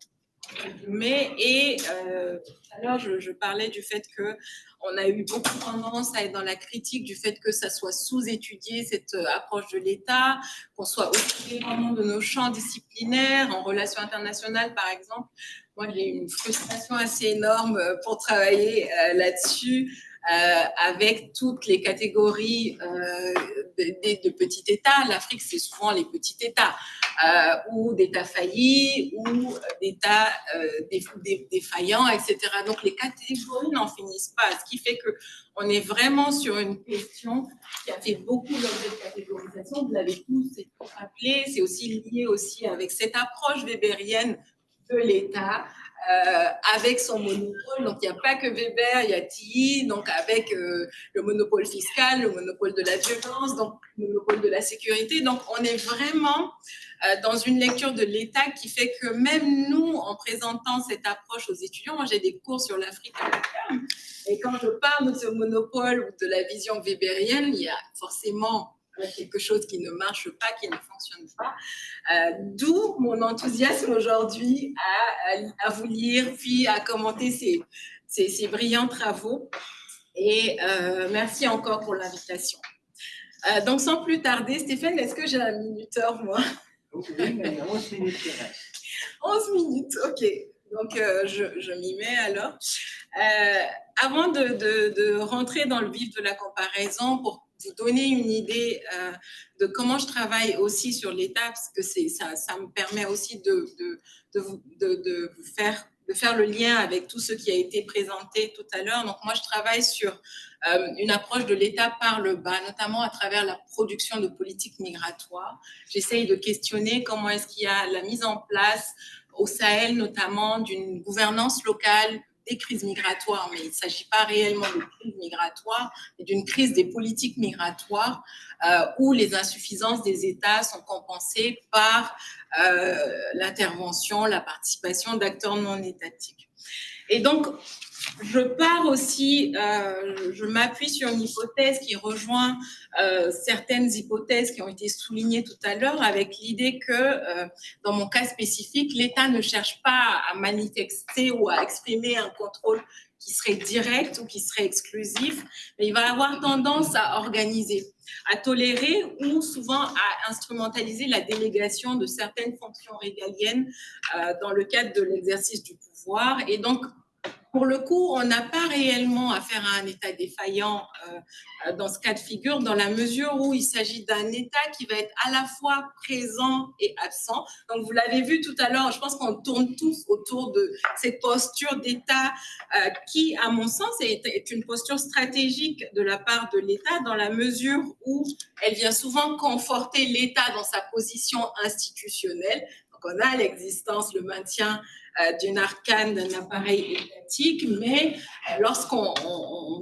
Alors je parlais du fait qu'on a eu beaucoup tendance à être dans la critique du fait que ça soit sous-étudié, cette approche de l'État, qu'on soit occupé vraiment de nos champs disciplinaires, en relations internationales par exemple. Moi, j'ai une frustration assez énorme pour travailler là-dessus, avec toutes les catégories de petits États. L'Afrique, c'est souvent les petits États, ou d'États faillis, ou d'États défaillants, etc. Donc, les catégories n'en finissent pas, ce qui fait qu'on est vraiment sur une question qui a fait beaucoup l'objet de catégorisation. Vous l'avez tous rappelé, c'est aussi lié aussi avec cette approche wébérienne de l'État, avec son monopole. Donc, il n'y a pas que Weber, il y a Tilly, donc avec le monopole fiscal, le monopole de la violence, donc le monopole de la sécurité. Donc, on est vraiment dans une lecture de l'État qui fait que même nous, en présentant cette approche aux étudiants, moi j'ai des cours sur l'Afrique à long terme, et quand je parle de ce monopole ou de la vision weberienne, il y a forcément quelque chose qui ne marche pas, qui ne fonctionne pas. D'où mon enthousiasme aujourd'hui à vous lire, puis à commenter ces brillants travaux. Et merci encore pour l'invitation. Donc, sans plus tarder, Stéphane, est-ce que j'ai un minuteur, moi? Oui, mais 11 minutes qui restent. 11 minutes, ok. Donc, je m'y mets alors. Avant de rentrer dans le vif de la comparaison, pour vous donner une idée de comment je travaille aussi sur l'État, parce que ça me permet aussi de faire le lien avec tout ce qui a été présenté tout à l'heure. Donc, moi, je travaille sur une approche de l'État par le bas, notamment à travers la production de politiques migratoires. J'essaye de questionner comment est-ce qu'il y a la mise en place au Sahel, notamment d'une gouvernance locale des crises migratoires, mais il ne s'agit pas réellement de crise migratoire, mais d'une crise des politiques migratoires où les insuffisances des États sont compensées par l'intervention, la participation d'acteurs non étatiques. Et donc, je pars aussi, je m'appuie sur une hypothèse qui rejoint certaines hypothèses qui ont été soulignées tout à l'heure, avec l'idée que, dans mon cas spécifique, l'État ne cherche pas à manifester ou à exprimer un contrôle qui serait direct ou qui serait exclusif, mais il va avoir tendance à organiser, à tolérer ou souvent à instrumentaliser la délégation de certaines fonctions régaliennes dans le cadre de l'exercice du pouvoir. Et donc, pour le coup, on n'a pas réellement affaire à un État défaillant dans ce cas de figure, dans la mesure où il s'agit d'un État qui va être à la fois présent et absent. Donc, vous l'avez vu tout à l'heure, je pense qu'on tourne tous autour de cette posture d'État qui, à mon sens, est une posture stratégique de la part de l'État, dans la mesure où elle vient souvent conforter l'État dans sa position institutionnelle. Donc, on a l'existence, le maintien d'une arcane, d'un appareil étatique, mais lorsqu'on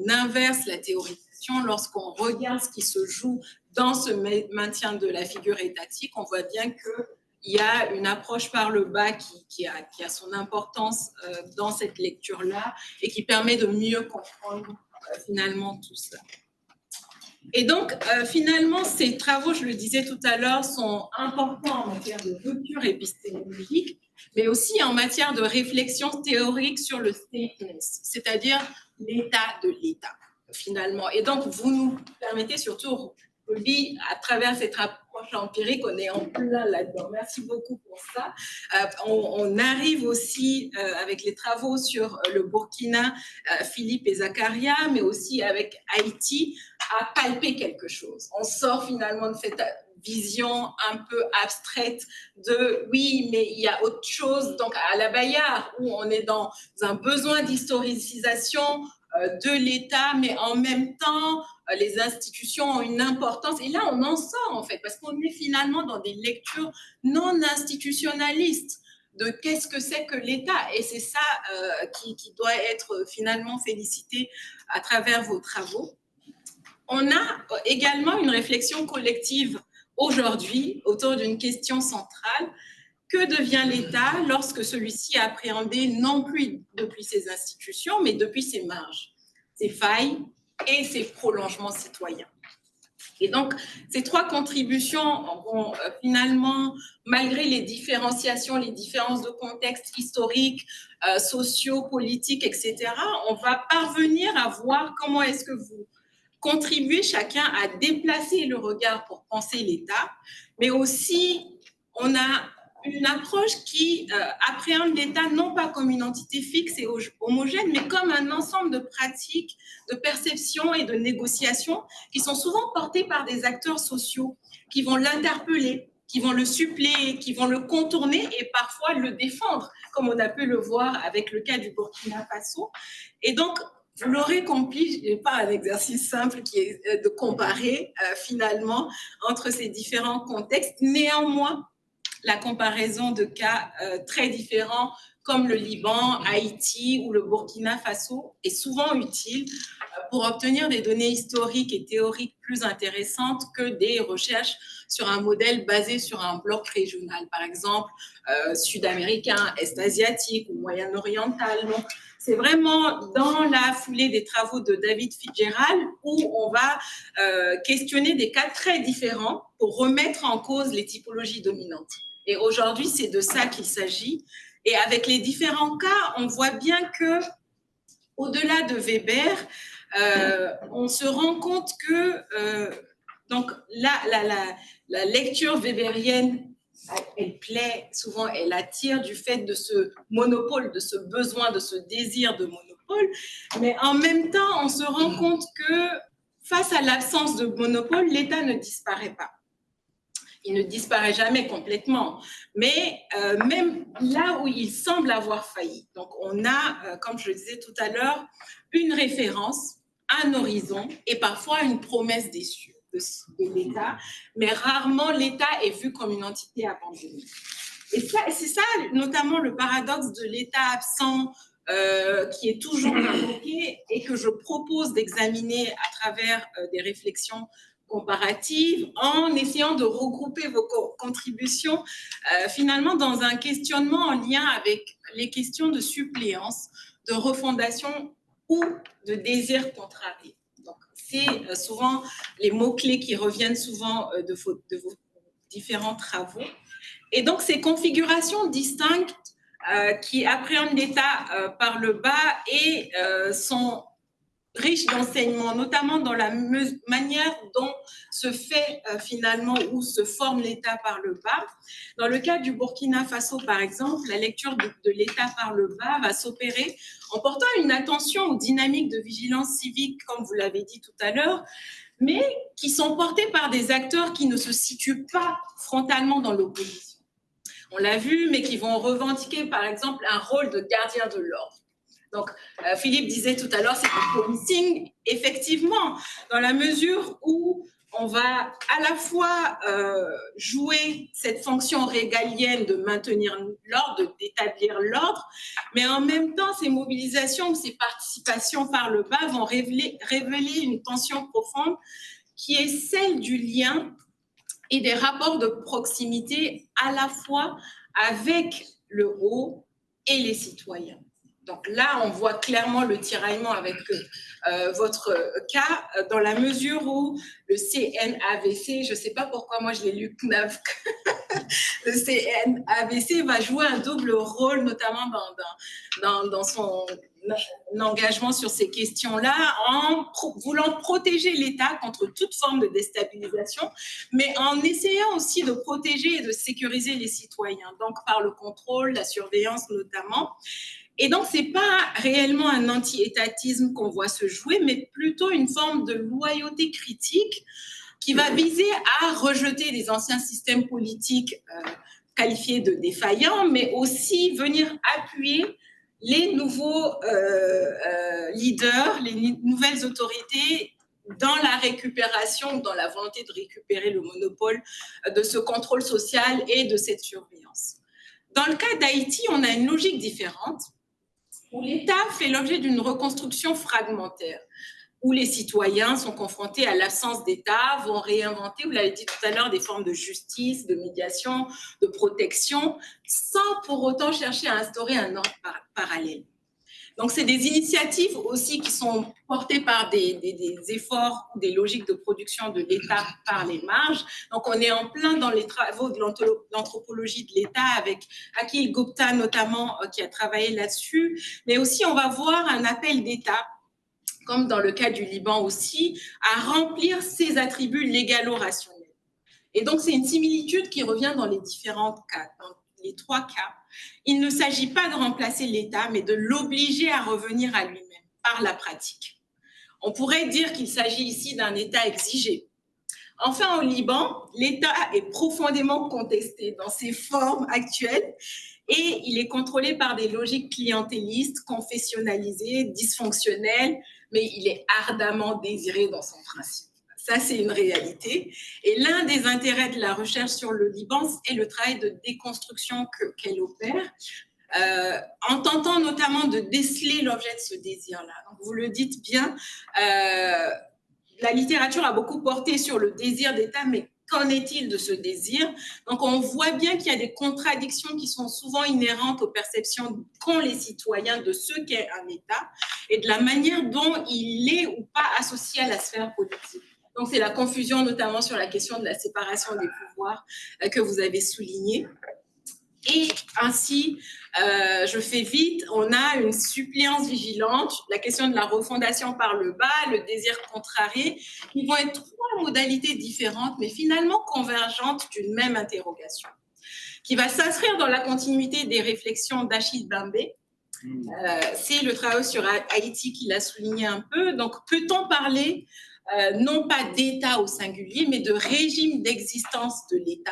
inverse la théorisation, lorsqu'on regarde ce qui se joue dans ce maintien de la figure étatique, on voit bien qu'il y a une approche par le bas qui a son importance dans cette lecture-là et qui permet de mieux comprendre finalement tout ça. Et donc, finalement, ces travaux, je le disais tout à l'heure, sont importants en matière de rupture épistémologique, mais aussi en matière de réflexion théorique sur le stateless, c'est-à-dire l'état de l'État, finalement. Et donc, vous nous permettez surtout, Ruby, à travers cette approche empirique, on est en plein là-dedans. Merci beaucoup pour ça. On arrive aussi, avec les travaux sur le Burkina, Philippe et Zakaria, mais aussi avec Haïti, à palper quelque chose. On sort finalement de cette vision un peu abstraite de oui, mais il y a autre chose, donc à la Bayard, où on est dans un besoin d'historicisation de l'État, mais en même temps, les institutions ont une importance. Et là, on en sort, en fait, parce qu'on est finalement dans des lectures non institutionnalistes de qu'est-ce que c'est que l'État. Et c'est ça qui doit être finalement félicité à travers vos travaux. On a également une réflexion collective aujourd'hui autour d'une question centrale. Que devient l'État lorsque celui-ci est appréhendé non plus depuis ses institutions, mais depuis ses marges, ses failles et ses prolongements citoyens? Et donc, ces trois contributions vont finalement, malgré les différenciations, les différences de contexte historique, sociaux, politiques, etc., on va parvenir à voir comment est-ce que vous contribuez chacun à déplacer le regard pour penser l'État, mais aussi on a une approche qui appréhende l'État non pas comme une entité fixe et homogène, mais comme un ensemble de pratiques, de perceptions et de négociations qui sont souvent portées par des acteurs sociaux qui vont l'interpeller, qui vont le suppléer, qui vont le contourner et parfois le défendre, comme on a pu le voir avec le cas du Burkina Faso. Et donc, vous l'aurez compris, ce n'est pas un exercice simple qui est de comparer finalement entre ces différents contextes. Néanmoins, la comparaison de cas très différents comme le Liban, Haïti ou le Burkina Faso est souvent utile pour obtenir des données historiques et théoriques plus intéressantes que des recherches sur un modèle basé sur un bloc régional, par exemple sud-américain, est-asiatique ou moyen-oriental. Donc, c'est vraiment dans la foulée des travaux de David Fitzgerald où on va questionner des cas très différents pour remettre en cause les typologies dominantes. Et aujourd'hui, c'est de ça qu'il s'agit. Et avec les différents cas, on voit bien que, au-delà de Weber, on se rend compte que donc la lecture weberienne, elle plaît souvent, elle attire du fait de ce monopole, de ce besoin, de ce désir de monopole. Mais en même temps, on se rend compte que face à l'absence de monopole, l'État ne disparaît pas. Il ne disparaît jamais complètement, mais même là où il semble avoir failli. Donc, on a, comme je le disais tout à l'heure, une référence, un horizon et parfois une promesse déçue de l'État, mais rarement l'État est vu comme une entité abandonnée. Et c'est ça, notamment, le paradoxe de l'État absent qui est toujours évoqué et que je propose d'examiner à travers des réflexions comparatives en essayant de regrouper vos contributions finalement dans un questionnement en lien avec les questions de suppléance, de refondation ou de désir contrarié. Donc, c'est souvent les mots-clés qui reviennent souvent de vos différents travaux. Et donc, ces configurations distinctes qui appréhendent l'État par le bas et sont riches d'enseignements, notamment dans la manière dont se fait finalement ou se forme l'État par le bas. Dans le cas du Burkina Faso, par exemple, la lecture de l'État par le bas va s'opérer en portant une attention aux dynamiques de vigilance civique, comme vous l'avez dit tout à l'heure, mais qui sont portés par des acteurs qui ne se situent pas frontalement dans l'opposition. On l'a vu, mais qui vont revendiquer, par exemple, un rôle de gardien de l'ordre. Donc, Philippe disait tout à l'heure, c'est du policing, effectivement, dans la mesure où on va à la fois jouer cette fonction régalienne de maintenir l'ordre, d'établir l'ordre, mais en même temps, ces mobilisations ou ces participations par le bas vont révéler une tension profonde qui est celle du lien et des rapports de proximité à la fois avec le haut et les citoyens. Donc là, on voit clairement le tiraillement avec votre cas, dans la mesure où le CNAVC, je ne sais pas pourquoi moi je l'ai lu CNAV, le CNAVC va jouer un double rôle, notamment dans son engagement sur ces questions-là, en voulant protéger l'État contre toute forme de déstabilisation, mais en essayant aussi de protéger et de sécuriser les citoyens, donc par le contrôle, la surveillance notamment. Et donc, ce n'est pas réellement un anti-étatisme qu'on voit se jouer, mais plutôt une forme de loyauté critique qui va viser à rejeter les anciens systèmes politiques qualifiés de défaillants, mais aussi venir appuyer les nouveaux leaders, les nouvelles autorités dans la récupération, dans la volonté de récupérer le monopole de ce contrôle social et de cette surveillance. Dans le cas d'Haïti, on a une logique différente, où l'État fait l'objet d'une reconstruction fragmentaire, où les citoyens sont confrontés à l'absence d'État, vont réinventer, vous l'avez dit tout à l'heure, des formes de justice, de médiation, de protection, sans pour autant chercher à instaurer un ordre parallèle. Donc, c'est des initiatives aussi qui sont portées par des efforts, des logiques de production de l'État par les marges. Donc, on est en plein dans les travaux de l'anthropologie de l'État avec Akhil Gupta notamment qui a travaillé là-dessus. Mais aussi, on va voir un appel d'État, comme dans le cas du Liban aussi, à remplir ses attributs légalo-rationnels. Et donc, c'est une similitude qui revient dans les différents cas, dans les trois cas. Il ne s'agit pas de remplacer l'État, mais de l'obliger à revenir à lui-même par la pratique. On pourrait dire qu'il s'agit ici d'un État exigé. Enfin, au Liban, l'État est profondément contesté dans ses formes actuelles et il est contrôlé par des logiques clientélistes, confessionnalisées, dysfonctionnelles, mais il est ardemment désiré dans son principe. Ça, c'est une réalité. Et l'un des intérêts de la recherche sur le Liban est le travail de déconstruction qu'elle opère, en tentant notamment de déceler l'objet de ce désir-là. Donc, vous le dites bien, la littérature a beaucoup porté sur le désir d'État, mais qu'en est-il de ce désir? Donc, on voit bien qu'il y a des contradictions qui sont souvent inhérentes aux perceptions qu'ont les citoyens de ce qu'est un État et de la manière dont il est ou pas associé à la sphère politique. Donc, c'est la confusion notamment sur la question de la séparation des pouvoirs que vous avez soulignée. Et ainsi, je fais vite, on a une suppléance vigilante, la question de la refondation par le bas, le désir contrarié, qui vont être trois modalités différentes, mais finalement convergentes d'une même interrogation, qui va s'inscrire dans la continuité des réflexions d'Achille Bambé. C'est le travail sur Haïti qui l'a souligné un peu. Donc, peut-on parler non pas d'État au singulier, mais de régime d'existence de l'État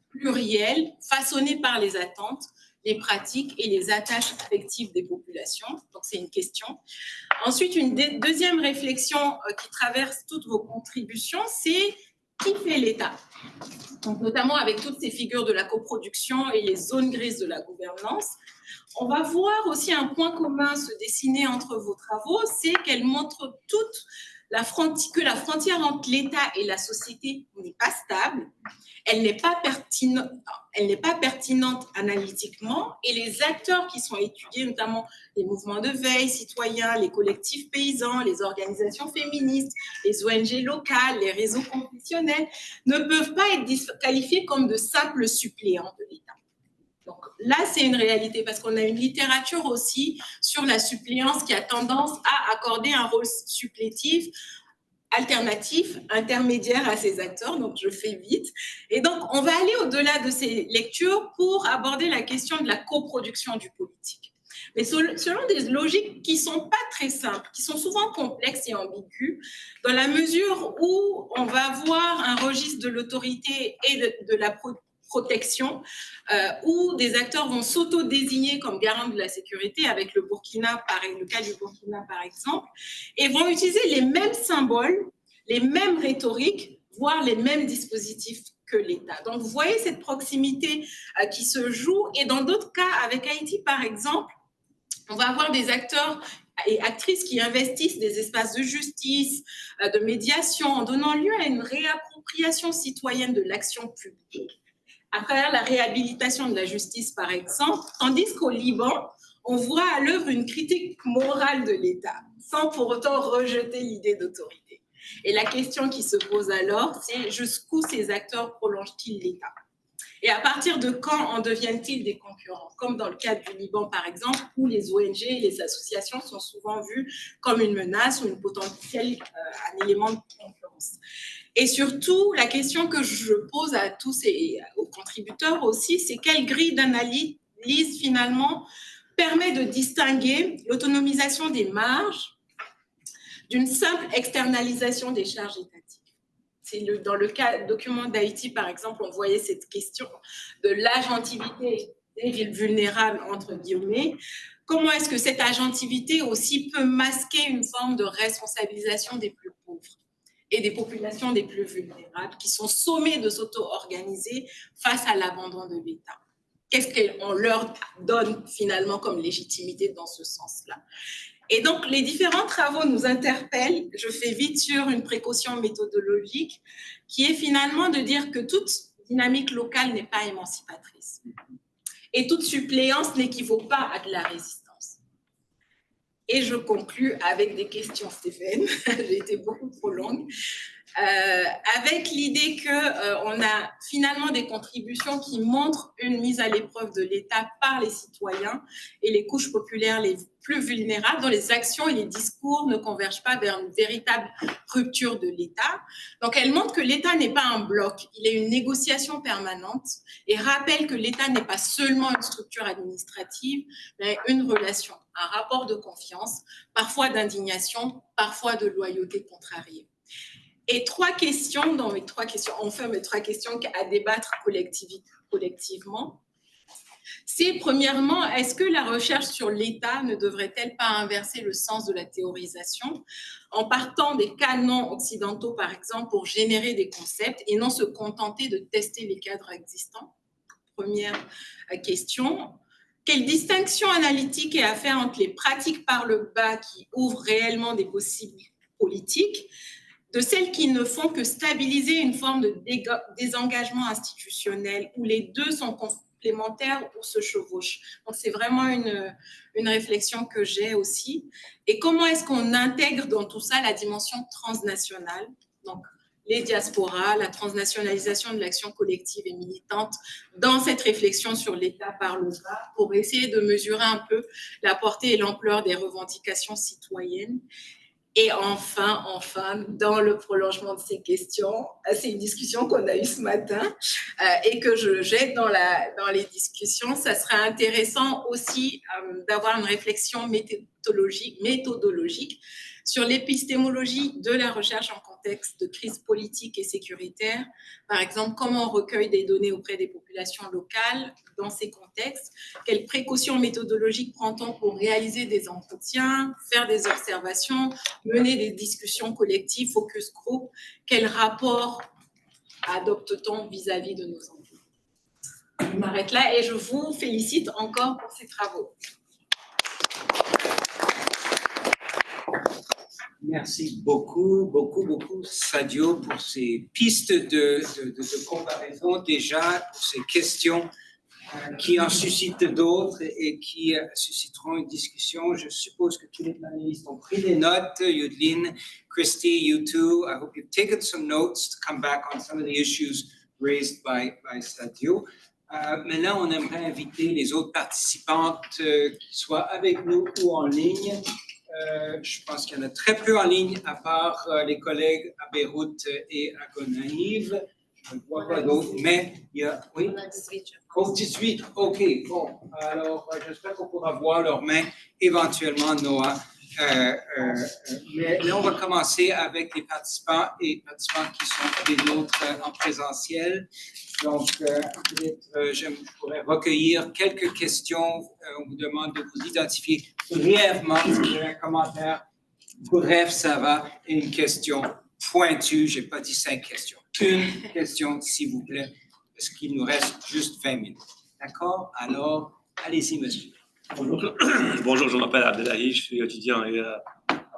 pluriel, façonné par les attentes, les pratiques et les attaches affectives des populations. Donc, c'est une question. Ensuite, une deuxième réflexion qui traverse toutes vos contributions, c'est qui fait l'État? Donc, notamment avec toutes ces figures de la coproduction et les zones grises de la gouvernance. On va voir aussi un point commun se dessiner entre vos travaux, c'est qu'elles montrent toutes que la frontière entre l'État et la société n'est pas stable, elle n'est pas pertinente analytiquement, et les acteurs qui sont étudiés, notamment les mouvements de veille citoyens, les collectifs paysans, les organisations féministes, les ONG locales, les réseaux confessionnels, ne peuvent pas être qualifiés comme de simples suppléants de l'État. Donc là, c'est une réalité parce qu'on a une littérature aussi sur la suppléance qui a tendance à accorder un rôle supplétif, alternatif, intermédiaire à ces acteurs. Donc, je fais vite. Et donc, on va aller au-delà de ces lectures pour aborder la question de la coproduction du politique. Mais selon des logiques qui ne sont pas très simples, qui sont souvent complexes et ambiguës, dans la mesure où on va voir un registre de l'autorité et de la protection, où des acteurs vont s'auto-désigner comme garants de la sécurité, avec le cas du Burkina par exemple, et vont utiliser les mêmes symboles, les mêmes rhétoriques, voire les mêmes dispositifs que l'État. Donc vous voyez cette proximité qui se joue, et dans d'autres cas, avec Haïti par exemple, on va avoir des acteurs et actrices qui investissent des espaces de justice, de médiation, en donnant lieu à une réappropriation citoyenne de l'action publique, à travers la réhabilitation de la justice, par exemple, tandis qu'au Liban, on voit à l'œuvre une critique morale de l'État, sans pour autant rejeter l'idée d'autorité. Et la question qui se pose alors, c'est jusqu'où ces acteurs prolongent-ils l'État? Et à partir de quand en deviennent-ils des concurrents? Comme dans le cas du Liban, par exemple, où les ONG et les associations sont souvent vues comme une menace ou une potentielle, un élément de concurrence. Et surtout, la question que je pose à tous et aux contributeurs aussi, c'est quelle grille d'analyse finalement permet de distinguer l'autonomisation des marges d'une simple externalisation des charges étatiques. Dans le document d'Haïti, par exemple, on voyait cette question de l'agentivité des villes vulnérables, entre guillemets. Comment est-ce que cette agentivité aussi peut masquer une forme de responsabilisation des plus pauvres et des populations les plus vulnérables qui sont sommées de s'auto-organiser face à l'abandon de l'État? Qu'est-ce qu'on leur donne finalement comme légitimité dans ce sens-là? Et donc, les différents travaux nous interpellent. Je fais vite sur une précaution méthodologique qui est finalement de dire que toute dynamique locale n'est pas émancipatrice. Et toute suppléance n'équivaut pas à de la résistance. Et je conclus avec des questions, Stéphane. J'ai été beaucoup trop longue. Avec l'idée qu'on a finalement des contributions qui montrent une mise à l'épreuve de l'État par les citoyens et les couches populaires les plus vulnérables, dont les actions et les discours ne convergent pas vers une véritable rupture de l'État. Donc, elle montre que l'État n'est pas un bloc, il est une négociation permanente et rappelle que l'État n'est pas seulement une structure administrative, mais une relation, un rapport de confiance, parfois d'indignation, parfois de loyauté contrariée. Et trois questions à débattre collectivement. C'est premièrement, est-ce que la recherche sur l'État ne devrait-elle pas inverser le sens de la théorisation en partant des canons occidentaux, par exemple, pour générer des concepts et non se contenter de tester les cadres existants? Première question. Quelle distinction analytique est à faire entre les pratiques par le bas qui ouvrent réellement des possibles politiques de celles qui ne font que stabiliser une forme de désengagement institutionnel où les deux sont complémentaires ou se chevauchent? Donc, c'est vraiment une réflexion que j'ai aussi. Et comment est-ce qu'on intègre dans tout ça la dimension transnationale? Donc, les diasporas, la transnationalisation de l'action collective et militante dans cette réflexion sur l'État par le bas pour essayer de mesurer un peu la portée et l'ampleur des revendications citoyennes. Et enfin, dans le prolongement de ces questions, c'est une discussion qu'on a eue ce matin et que je jette dans les discussions. Ça serait intéressant aussi d'avoir une réflexion méthodologique sur l'épistémologie de la recherche en contexte de crise politique et sécuritaire. Par exemple, comment on recueille des données auprès des populations locales dans ces contextes? Quelles précautions méthodologiques prend-on pour réaliser des entretiens, faire des observations, mener des discussions collectives, focus group? Quel rapport adopte-t-on vis-à-vis de nos enfants? Je m'arrête là et je vous félicite encore pour ces travaux. Merci beaucoup, Sadio, pour ces pistes de comparaison déjà, pour ces questions qui en suscitent d'autres et qui susciteront une discussion. Je suppose que tous les panélistes ont pris des notes. Yudlin, Christy, you too. I hope you've taken some notes to come back on some of the issues raised by Sadio. Maintenant, on aimerait inviter les autres participantes qui soient avec nous ou en ligne. Je pense qu'il y en a très peu en ligne, à part les collègues à Beyrouth et à Gonaïve. Je ne vois pas d'autres, mais il y a... Oui? On a 18, je Oh, pense. 18, OK, bon. Alors, j'espère qu'on pourra voir leurs mains éventuellement, Noah. Mais là, on va commencer avec les participants et participantes qui sont des nôtres en présentiel. Donc, peut-être, je pourrais recueillir quelques questions. On vous demande de vous identifier brièvement. Un commentaire bref, ça va. Et une question pointue. Je n'ai pas dit 5 questions. Une question, s'il vous plaît, parce qu'il nous reste juste 20 minutes. D'accord? Alors, allez-y, monsieur. Bonjour, bonjour, je m'appelle Abdelahi, je suis étudiant et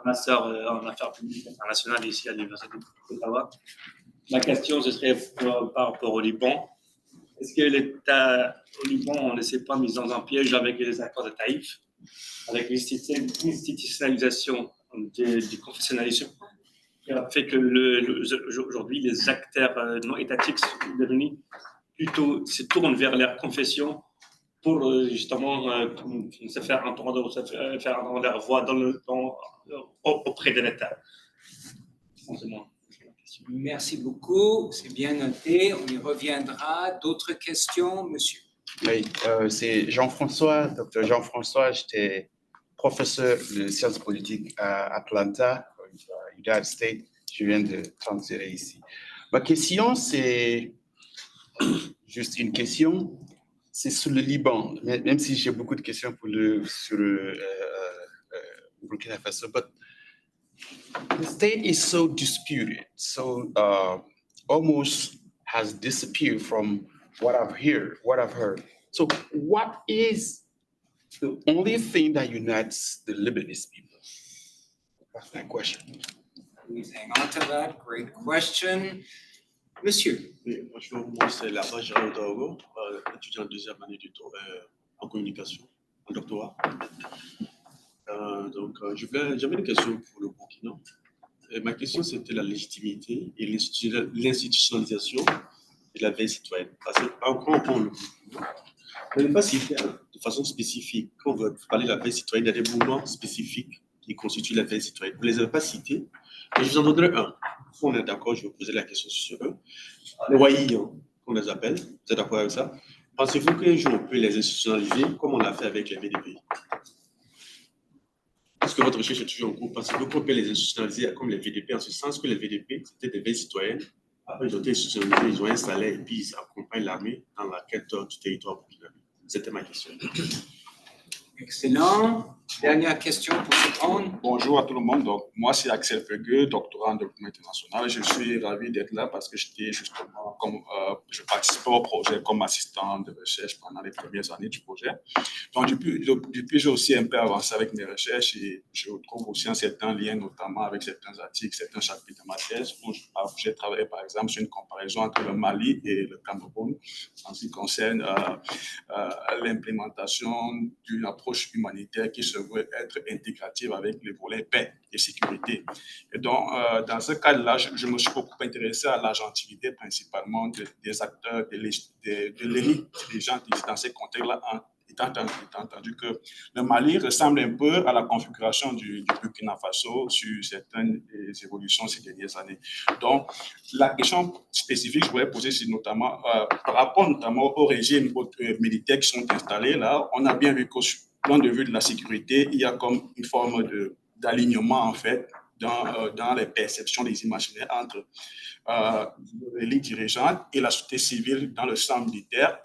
master en affaires publiques internationales ici à l'Université d'Ottawa. Ma question, ce serait par rapport au Liban. Est-ce que l'État au Liban, on ne s'est pas mis dans un piège avec les accords de Taïf, avec l'institutionnalisation du confessionnalisme, qui a fait que aujourd'hui, les acteurs non étatiques sont devenus plutôt se tournent vers leur confession pour justement se faire entendre, se faire entendre leur voix auprès de l'État. Merci beaucoup, c'est bien noté. On y reviendra. D'autres questions, monsieur? Oui, c'est Jean-François, docteur Jean-François. J'étais professeur de sciences politiques à Atlanta, United States. Je viens de transférer ici. Ma question, c'est juste une question. C'est sur le Liban, même si j'ai beaucoup de questions sur le Burkina Faso, but the state is so disputed, so almost has disappeared from what I've heard. So what is the only thing that unites the Lebanese people? That's my question. Please hang on to that. Great question. Monsieur. Oui, bonjour, moi c'est Lapa Gérald Otaogo, étudiant en deuxième année du en communication, en doctorat. J'avais une question pour le Burkina. Et ma question, c'était la légitimité et l'institutionnalisation de la veille citoyenne. Parce que, encore on le Burkina, on ne peut pas citer de façon spécifique. Quand on veut parler de la veille citoyenne, il y a des mouvements spécifiques qui constituent la veille citoyenne. Vous ne les avez pas cités, mais je vous en donnerai un. Si on est d'accord, je vais vous poser la question sur eux. Les Waïs, on les appelle, vous êtes d'accord avec ça? Pensez-vous qu'un jour on peut les institutionnaliser comme on l'a fait avec les VDP? Est-ce que votre recherche est toujours en cours? Pensez-vous qu'on peut les institutionnaliser comme les VDP, en ce sens que les VDP, c'était des veilles citoyennes. Après, ils ont été institutionnalisés, ils ont installé et puis ils accompagnent l'armée dans la quête du territoire burkinabé. C'était ma question. Excellent. Dernière question pour répondre. Bonjour à tout le monde. Donc, moi, c'est Axel Fegueux, doctorant en développement international. Je suis ravi d'être là parce que j'étais justement, je participais au projet comme assistant de recherche pendant les premières années du projet. Donc, depuis j'ai aussi un peu avancé avec mes recherches et je trouve aussi un certain lien, notamment avec certains articles, certains chapitres de ma thèse où j'ai travaillé, par exemple, sur une comparaison entre le Mali et le Cameroun en ce qui concerne l'implémentation d'une approche humanitaire qui se veut être intégrative avec les volets paix et sécurité. Et donc, dans ce cadre-là, je me suis beaucoup intéressé à l'agentivité principalement des acteurs, de l'élite dirigeante dans ces contextes-là, étant entendu que le Mali ressemble un peu à la configuration du Burkina Faso sur certaines évolutions ces dernières années. Donc, la question spécifique que je voulais poser, c'est notamment par rapport notamment aux régimes militaires qui sont installés là, on a bien vu qu'au point de vue de la sécurité, il y a comme une forme d'alignement en fait dans les perceptions, les imaginaires entre l'élite dirigeante et la société civile dans le champ militaire.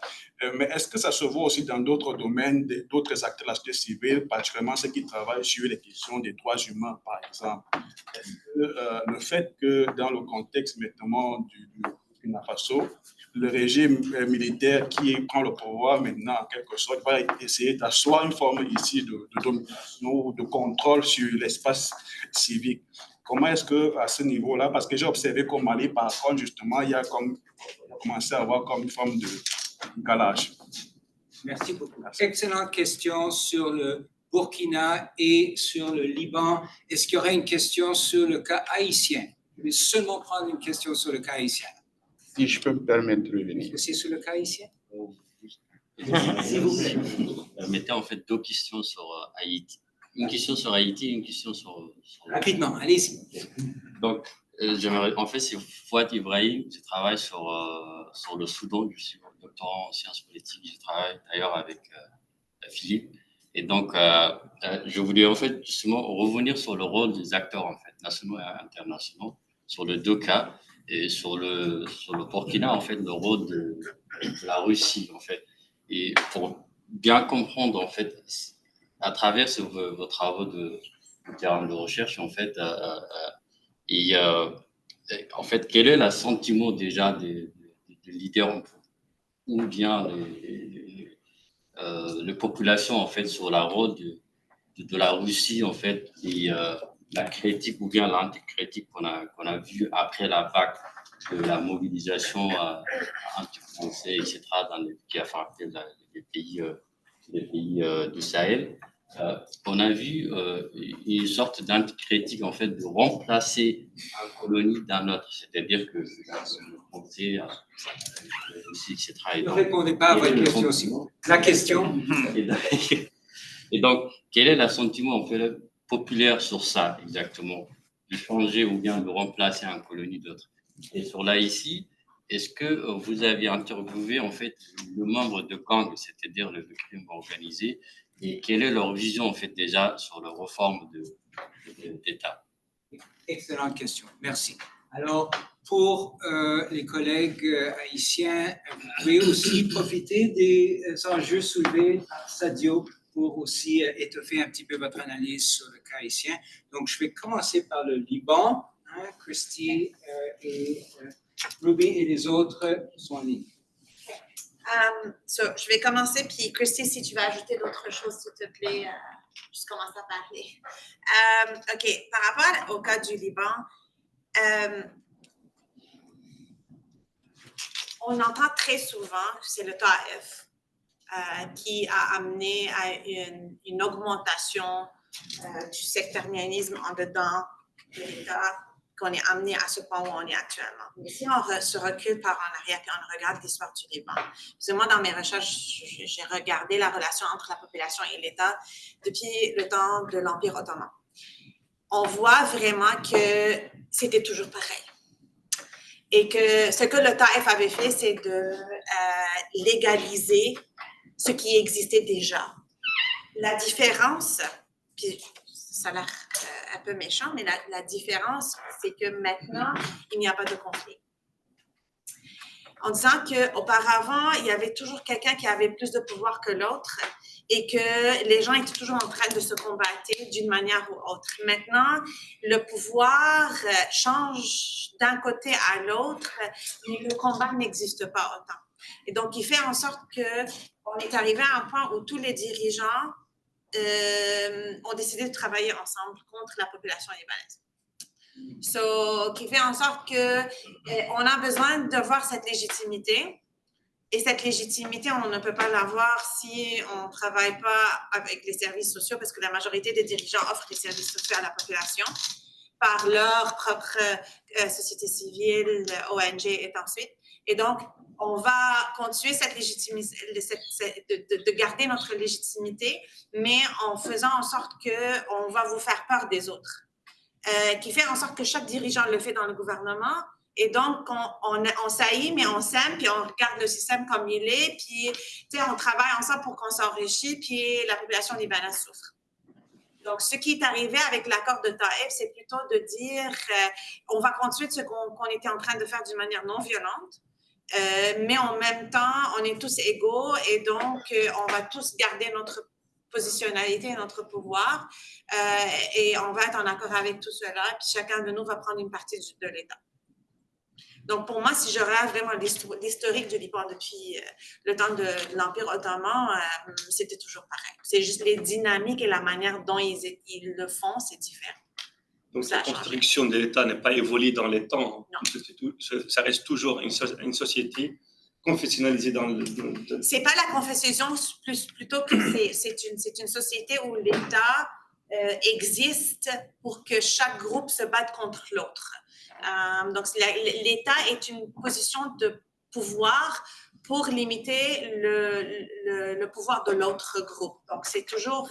Mais est-ce que ça se voit aussi dans d'autres domaines, d'autres acteurs de la société civile, particulièrement ceux qui travaillent sur les questions des droits humains, par exemple? Est-ce que le fait que dans le contexte maintenant Burkina Faso, le régime militaire qui prend le pouvoir maintenant, en quelque sorte, va essayer d'asseoir une forme ici de domination ou de contrôle sur l'espace civique. Comment est-ce qu'à ce niveau-là, parce que j'ai observé qu'au Mali, par contre, justement, il y a commencé à avoir comme une forme de calage. Merci beaucoup. Excellente question sur le Burkina et sur le Liban. Est-ce qu'il y aurait une question sur le cas haïtien? Je vais seulement prendre une question sur le cas haïtien. Si je peux me permettre de revenir. Est-ce que c'est sur le cas haïtien? S'il vous plaît. Mettez en fait deux questions sur Haïti. Une question sur Haïti et une question sur... Rapidement, allez-y. Donc, en fait, c'est Fouad Ibrahim. Je travaille sur le Soudan. Je suis doctorant en sciences politiques. Je travaille d'ailleurs avec Philippe. Et donc, je voulais en fait justement revenir sur le rôle des acteurs en fait, nationaux et internationaux, sur les deux cas. Et sur le Burkina, en fait, le rôle de la Russie, en fait. Et pour bien comprendre, en fait, à travers vos travaux de terrain de recherche, en fait, en fait, quel est le sentiment déjà des leaders ou bien les populations, en fait, sur la rôle de la Russie, en fait, et la critique ou bien l'anticritique qu'on a vu après la vague de la mobilisation anti-français, etc., qui a frappé les pays du Sahel. On a vu une sorte d'anticritique, en fait, de remplacer une colonie d'un autre, c'est-à-dire que le français, etc. Ne répondez pas à votre question aussi. La question. Et donc, quel est l'assentiment en fait, populaire sur ça exactement, de changer ou bien de remplacer une colonie d'autres? Et sur là ici, est-ce que vous avez interviewé en fait le membre de gang, c'est-à-dire le crime organisé, et quelle est leur vision en fait déjà sur la réforme d'État? Excellente question, merci. Alors, pour les collègues haïtiens, vous pouvez aussi profiter des enjeux soulevés par Sadio pour aussi étoffer un petit peu votre analyse sur le cas haïtien. Donc, je vais commencer par le Liban. Christy et Ruby et les autres sont en ligne. Je vais commencer, puis Christy, si tu veux ajouter d'autres choses, s'il te plaît, je commence à parler. OK, par rapport au cas du Liban, on entend très souvent que c'est le TAF qui a amené à une augmentation du sectarianisme en dedans de l'État, qu'on est amené à ce point où on est actuellement. Mais si on se recule par en arrière et on regarde l'histoire du Liban, parce que moi, dans mes recherches, j'ai regardé la relation entre la population et l'État depuis le temps de l'Empire ottoman. On voit vraiment que c'était toujours pareil. Et que ce que le TAF avait fait, c'est de légaliser ce qui existait déjà. La différence, puis ça a l'air un peu méchant, mais la différence, c'est que maintenant, il n'y a pas de conflit. En disant qu'auparavant, il y avait toujours quelqu'un qui avait plus de pouvoir que l'autre et que les gens étaient toujours en train de se combattre d'une manière ou autre. Maintenant, le pouvoir change d'un côté à l'autre, mais le combat n'existe pas autant. Et donc, il fait en sorte qu'on est arrivé à un point où tous les dirigeants ont décidé de travailler ensemble contre la population libanaise. Qui fait en sorte qu'on a besoin de voir cette légitimité. Et cette légitimité, on ne peut pas l'avoir si on ne travaille pas avec les services sociaux, parce que la majorité des dirigeants offrent les services sociaux à la population par leur propre société civile, ONG et ensuite. Et donc, on va continuer cette légitimité, de garder notre légitimité, mais en faisant en sorte qu'on va vous faire peur des autres. Qui fait en sorte que chaque dirigeant le fait dans le gouvernement. Et donc, on saillit, mais on s'aime, puis on regarde le système comme il est, puis on travaille ensemble pour qu'on s'enrichisse, puis la population libanaise souffre. Donc, ce qui est arrivé avec l'accord de Taïf, c'est plutôt de dire on va continuer ce qu'on était en train de faire d'une manière non violente, mais en même temps, on est tous égaux et donc on va tous garder notre positionnalité, notre pouvoir, et on va être en accord avec tout cela, puis chacun de nous va prendre une partie de l'État. Donc, pour moi, si je regarde vraiment l'historique du Liban depuis le temps de l'Empire ottoman, c'était toujours pareil. C'est juste les dynamiques et la manière dont ils le font, c'est différent. Donc, la construction de l'État n'est pas évoluée dans les temps. Ça reste toujours une société confessionnalisée dans le... C'est pas la confession, plutôt que c'est une société où l'État existe pour que chaque groupe se batte contre l'autre. Donc, l'État est une position de pouvoir pour limiter le pouvoir de l'autre groupe. Donc, c'est toujours...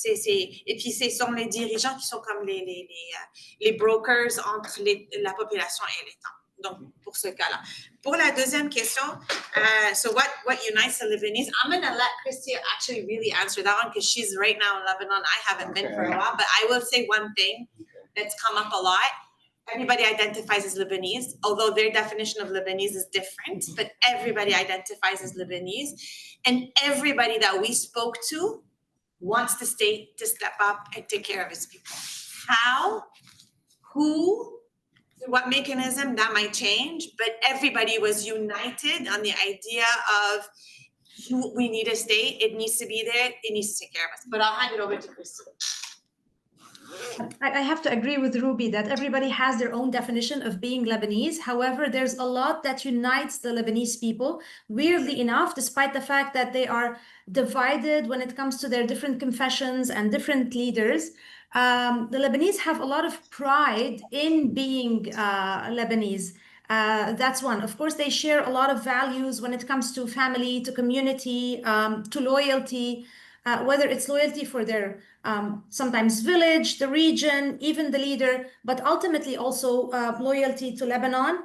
et puis, ce sont les dirigeants qui sont comme les brokers entre la population et l'État. Donc, pour ce cas-là. Pour la deuxième question, so what unites the Lebanese? I'm going to let Christy actually really answer that one because she's right now in Lebanon. I haven't been for a while, but I will say one thing that's come up a lot. Everybody identifies as Lebanese, although their definition of Lebanese is different, but everybody identifies as Lebanese. And everybody that we spoke to wants the state to step up and take care of its people. How? Who? What mechanism? That might change, but everybody was united on the idea of we need a state, it needs to be there, it needs to take care of us. But I'll hand it over to Christy. I have to agree with Ruby that everybody has their own definition of being Lebanese. However, there's a lot that unites the Lebanese people. Weirdly enough, despite the fact that they are divided when it comes to their different confessions and different leaders, the Lebanese have a lot of pride in being Lebanese. That's one. Of course, they share a lot of values when it comes to family, to community, to loyalty. Whether it's loyalty for their sometimes village, the region, even the leader, but ultimately also loyalty to Lebanon.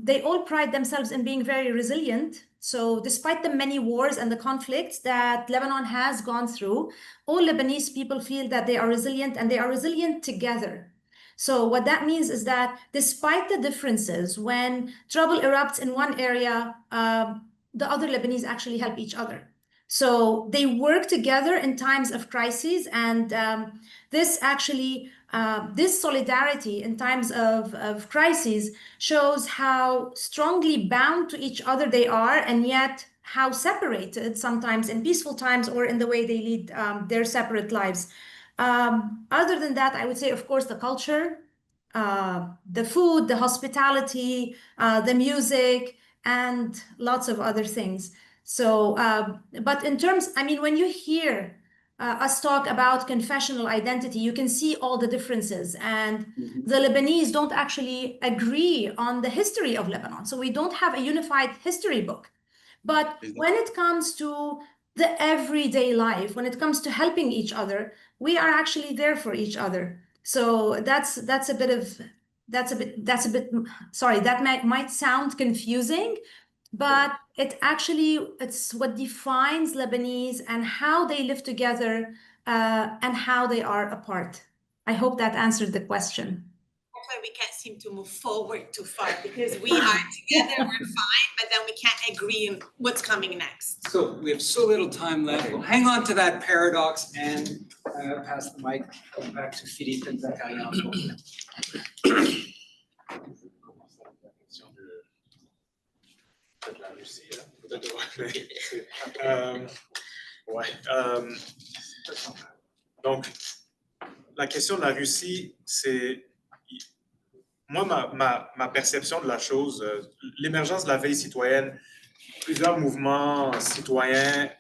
They all pride themselves in being very resilient. So despite the many wars and the conflicts that Lebanon has gone through, all Lebanese people feel that they are resilient and they are resilient together. So what that means is that despite the differences, when trouble erupts in one area, the other Lebanese actually help each other. So they work together in times of crises, and this actually, this solidarity in times of crises shows how strongly bound to each other they are, and yet how separated sometimes in peaceful times or in the way they lead their separate lives. Other than that, I would say, of course, the culture, the food, the hospitality, the music, and lots of other things. So, but in terms, I mean, when you hear us talk about confessional identity, you can see all the differences. And the Lebanese don't actually agree on the history of Lebanon. So we don't have a unified history book. But when it comes to the everyday life, when it comes to helping each other, we are actually there for each other. So that's a bit, sorry, that might sound confusing, but it's what defines Lebanese and how they live together and how they are apart. I hope that answered the question. That's why we can't seem to move forward too far, because we are together, we're fine, but then we can't agree on what's coming next. So we have so little time left. We'll hang on to that paradox and pass the mic back to Philippe and Zakaria. La Russie, donc, la question de la Russie, c'est... Moi, ma perception de la chose, l'émergence de la veille citoyenne, plusieurs mouvements citoyens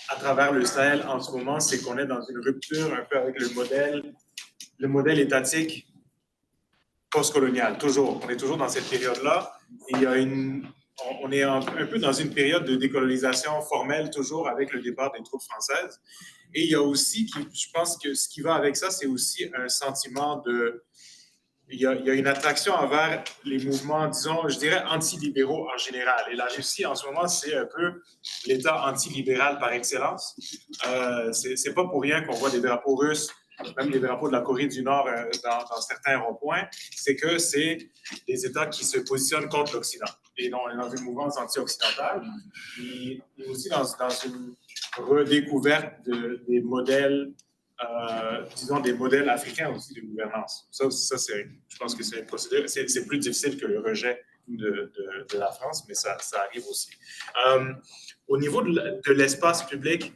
à travers le Sahel en ce moment, c'est qu'on est dans une rupture un peu avec le modèle étatique postcolonial, toujours. On est toujours dans cette période-là. Il y a on est un peu dans une période de décolonisation formelle, toujours avec le départ des troupes françaises. Et il y a aussi, je pense que ce qui va avec ça, c'est aussi un sentiment de... Il y a une attraction envers les mouvements, disons, je dirais, antilibéraux en général. Et la Russie, en ce moment, c'est un peu l'État antilibéral par excellence. C'est pas pour rien qu'on voit des drapeaux russes, même les drapeaux de la Corée du Nord dans certains ronds-points. C'est que c'est des États qui se positionnent contre l'Occident. Et dans une mouvance anti-occidentale, et aussi dans une redécouverte des modèles, disons, des modèles africains aussi de gouvernance. Ça je pense que c'est un procédé. C'est plus difficile que le rejet surtout de la France, mais ça arrive aussi. Au niveau de l'espace public,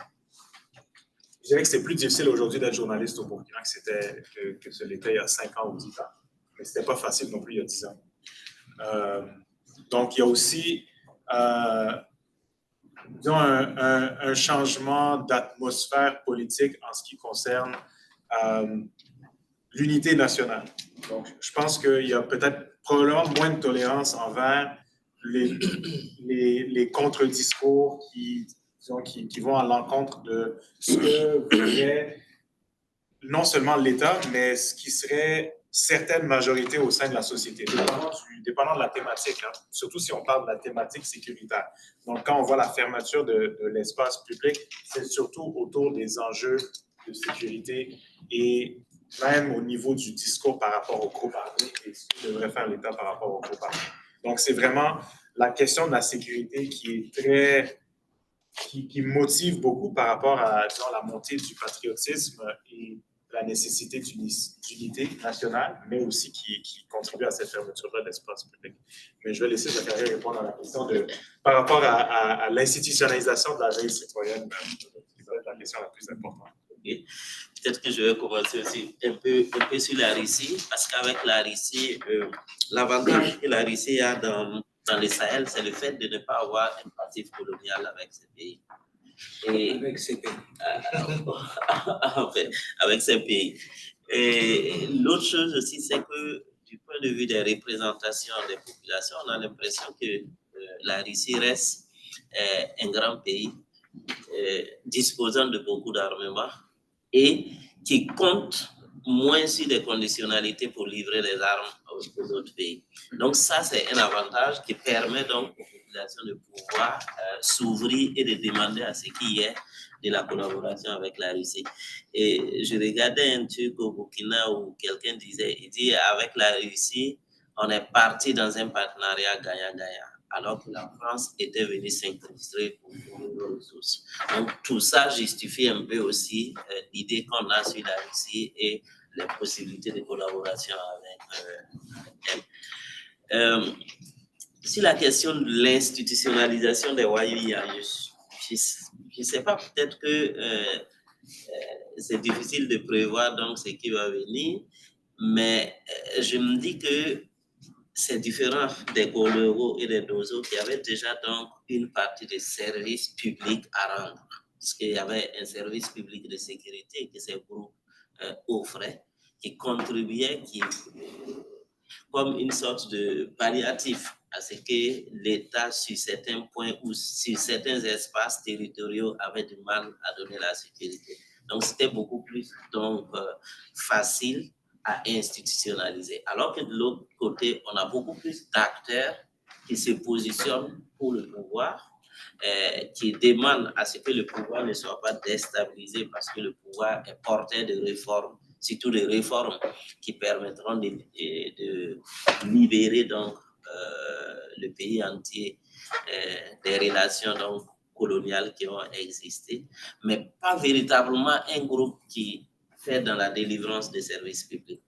je dirais que c'est plus difficile aujourd'hui d'être journaliste au Burkina que ce l'était il y a 5 ans ou 10 ans. Mais ce n'était pas facile non plus il y a 10 ans. Donc, il y a aussi disons, un changement d'atmosphère politique en ce qui concerne l'unité nationale. Donc, je pense qu'il y a peut-être probablement moins de tolérance envers les contre-discours qui vont à l'encontre de ce que voudrait non seulement l'État, mais ce qui serait certaines majorités au sein de la société, dépendant de la thématique, hein, surtout si on parle de la thématique sécuritaire. Donc, quand on voit la fermeture de l'espace public, c'est surtout autour des enjeux de sécurité et même au niveau du discours par rapport au groupes armés et ce que devrait faire l'État par rapport au groupes armés. Donc, c'est vraiment la question de la sécurité qui motive beaucoup par rapport à, disons, la montée du patriotisme et la nécessité d'unité nationale, mais aussi qui contribue à cette fermeture-là de l'espace public. Mais je vais laisser Zachary répondre à la question par rapport à l'institutionnalisation de la veille citoyenne, qui va être la question la plus importante. Okay. Peut-être que je vais commencer aussi un peu sur la Russie, parce qu'avec la Russie, l'avantage que la Russie a dans le Sahel, c'est le fait de ne pas avoir un passif colonial avec ces pays. Avec ces pays. Avec ces pays. Et l'autre chose aussi, c'est que du point de vue des représentations des populations, on a l'impression que la Russie reste un grand pays disposant de beaucoup d'armements et qui compte moins sur des conditionnalités pour livrer des armes aux autres pays. Donc ça, c'est un avantage qui permet donc aux populations de pouvoir s'ouvrir et de demander à ce qu'il y ait de la collaboration avec la Russie. Et je regardais un truc au Burkina où quelqu'un disait, il dit, avec la Russie, on est parti dans un partenariat gagnant-gagnant, alors que la France était venue s'incruster pour nos ressources. Donc tout ça justifie un peu aussi l'idée qu'on a sur la Russie et les possibilités de collaboration avec elle. Sur la question de l'institutionnalisation des Wayuya, je ne sais pas, peut-être que c'est difficile de prévoir donc ce qui va venir, mais je me dis que c'est différent des Golero et des Dozo qui avaient déjà donc une partie des services publics à rendre, puisqu'il y avait un service public de sécurité que ces groupes offraient, qui contribuait comme une sorte de palliatif à ce que l'État, sur certains points ou sur certains espaces territoriaux, avait du mal à donner la sécurité. Donc, c'était beaucoup plus facile à institutionnaliser. Alors que de l'autre côté, on a beaucoup plus d'acteurs qui se positionnent pour le pouvoir, qui demandent à ce que le pouvoir ne soit pas déstabilisé parce que le pouvoir est porteur de réformes, surtout des réformes qui permettront de libérer donc le pays entier des relations donc coloniales qui ont existé, mais pas véritablement un groupe qui fait dans la délivrance des services publics.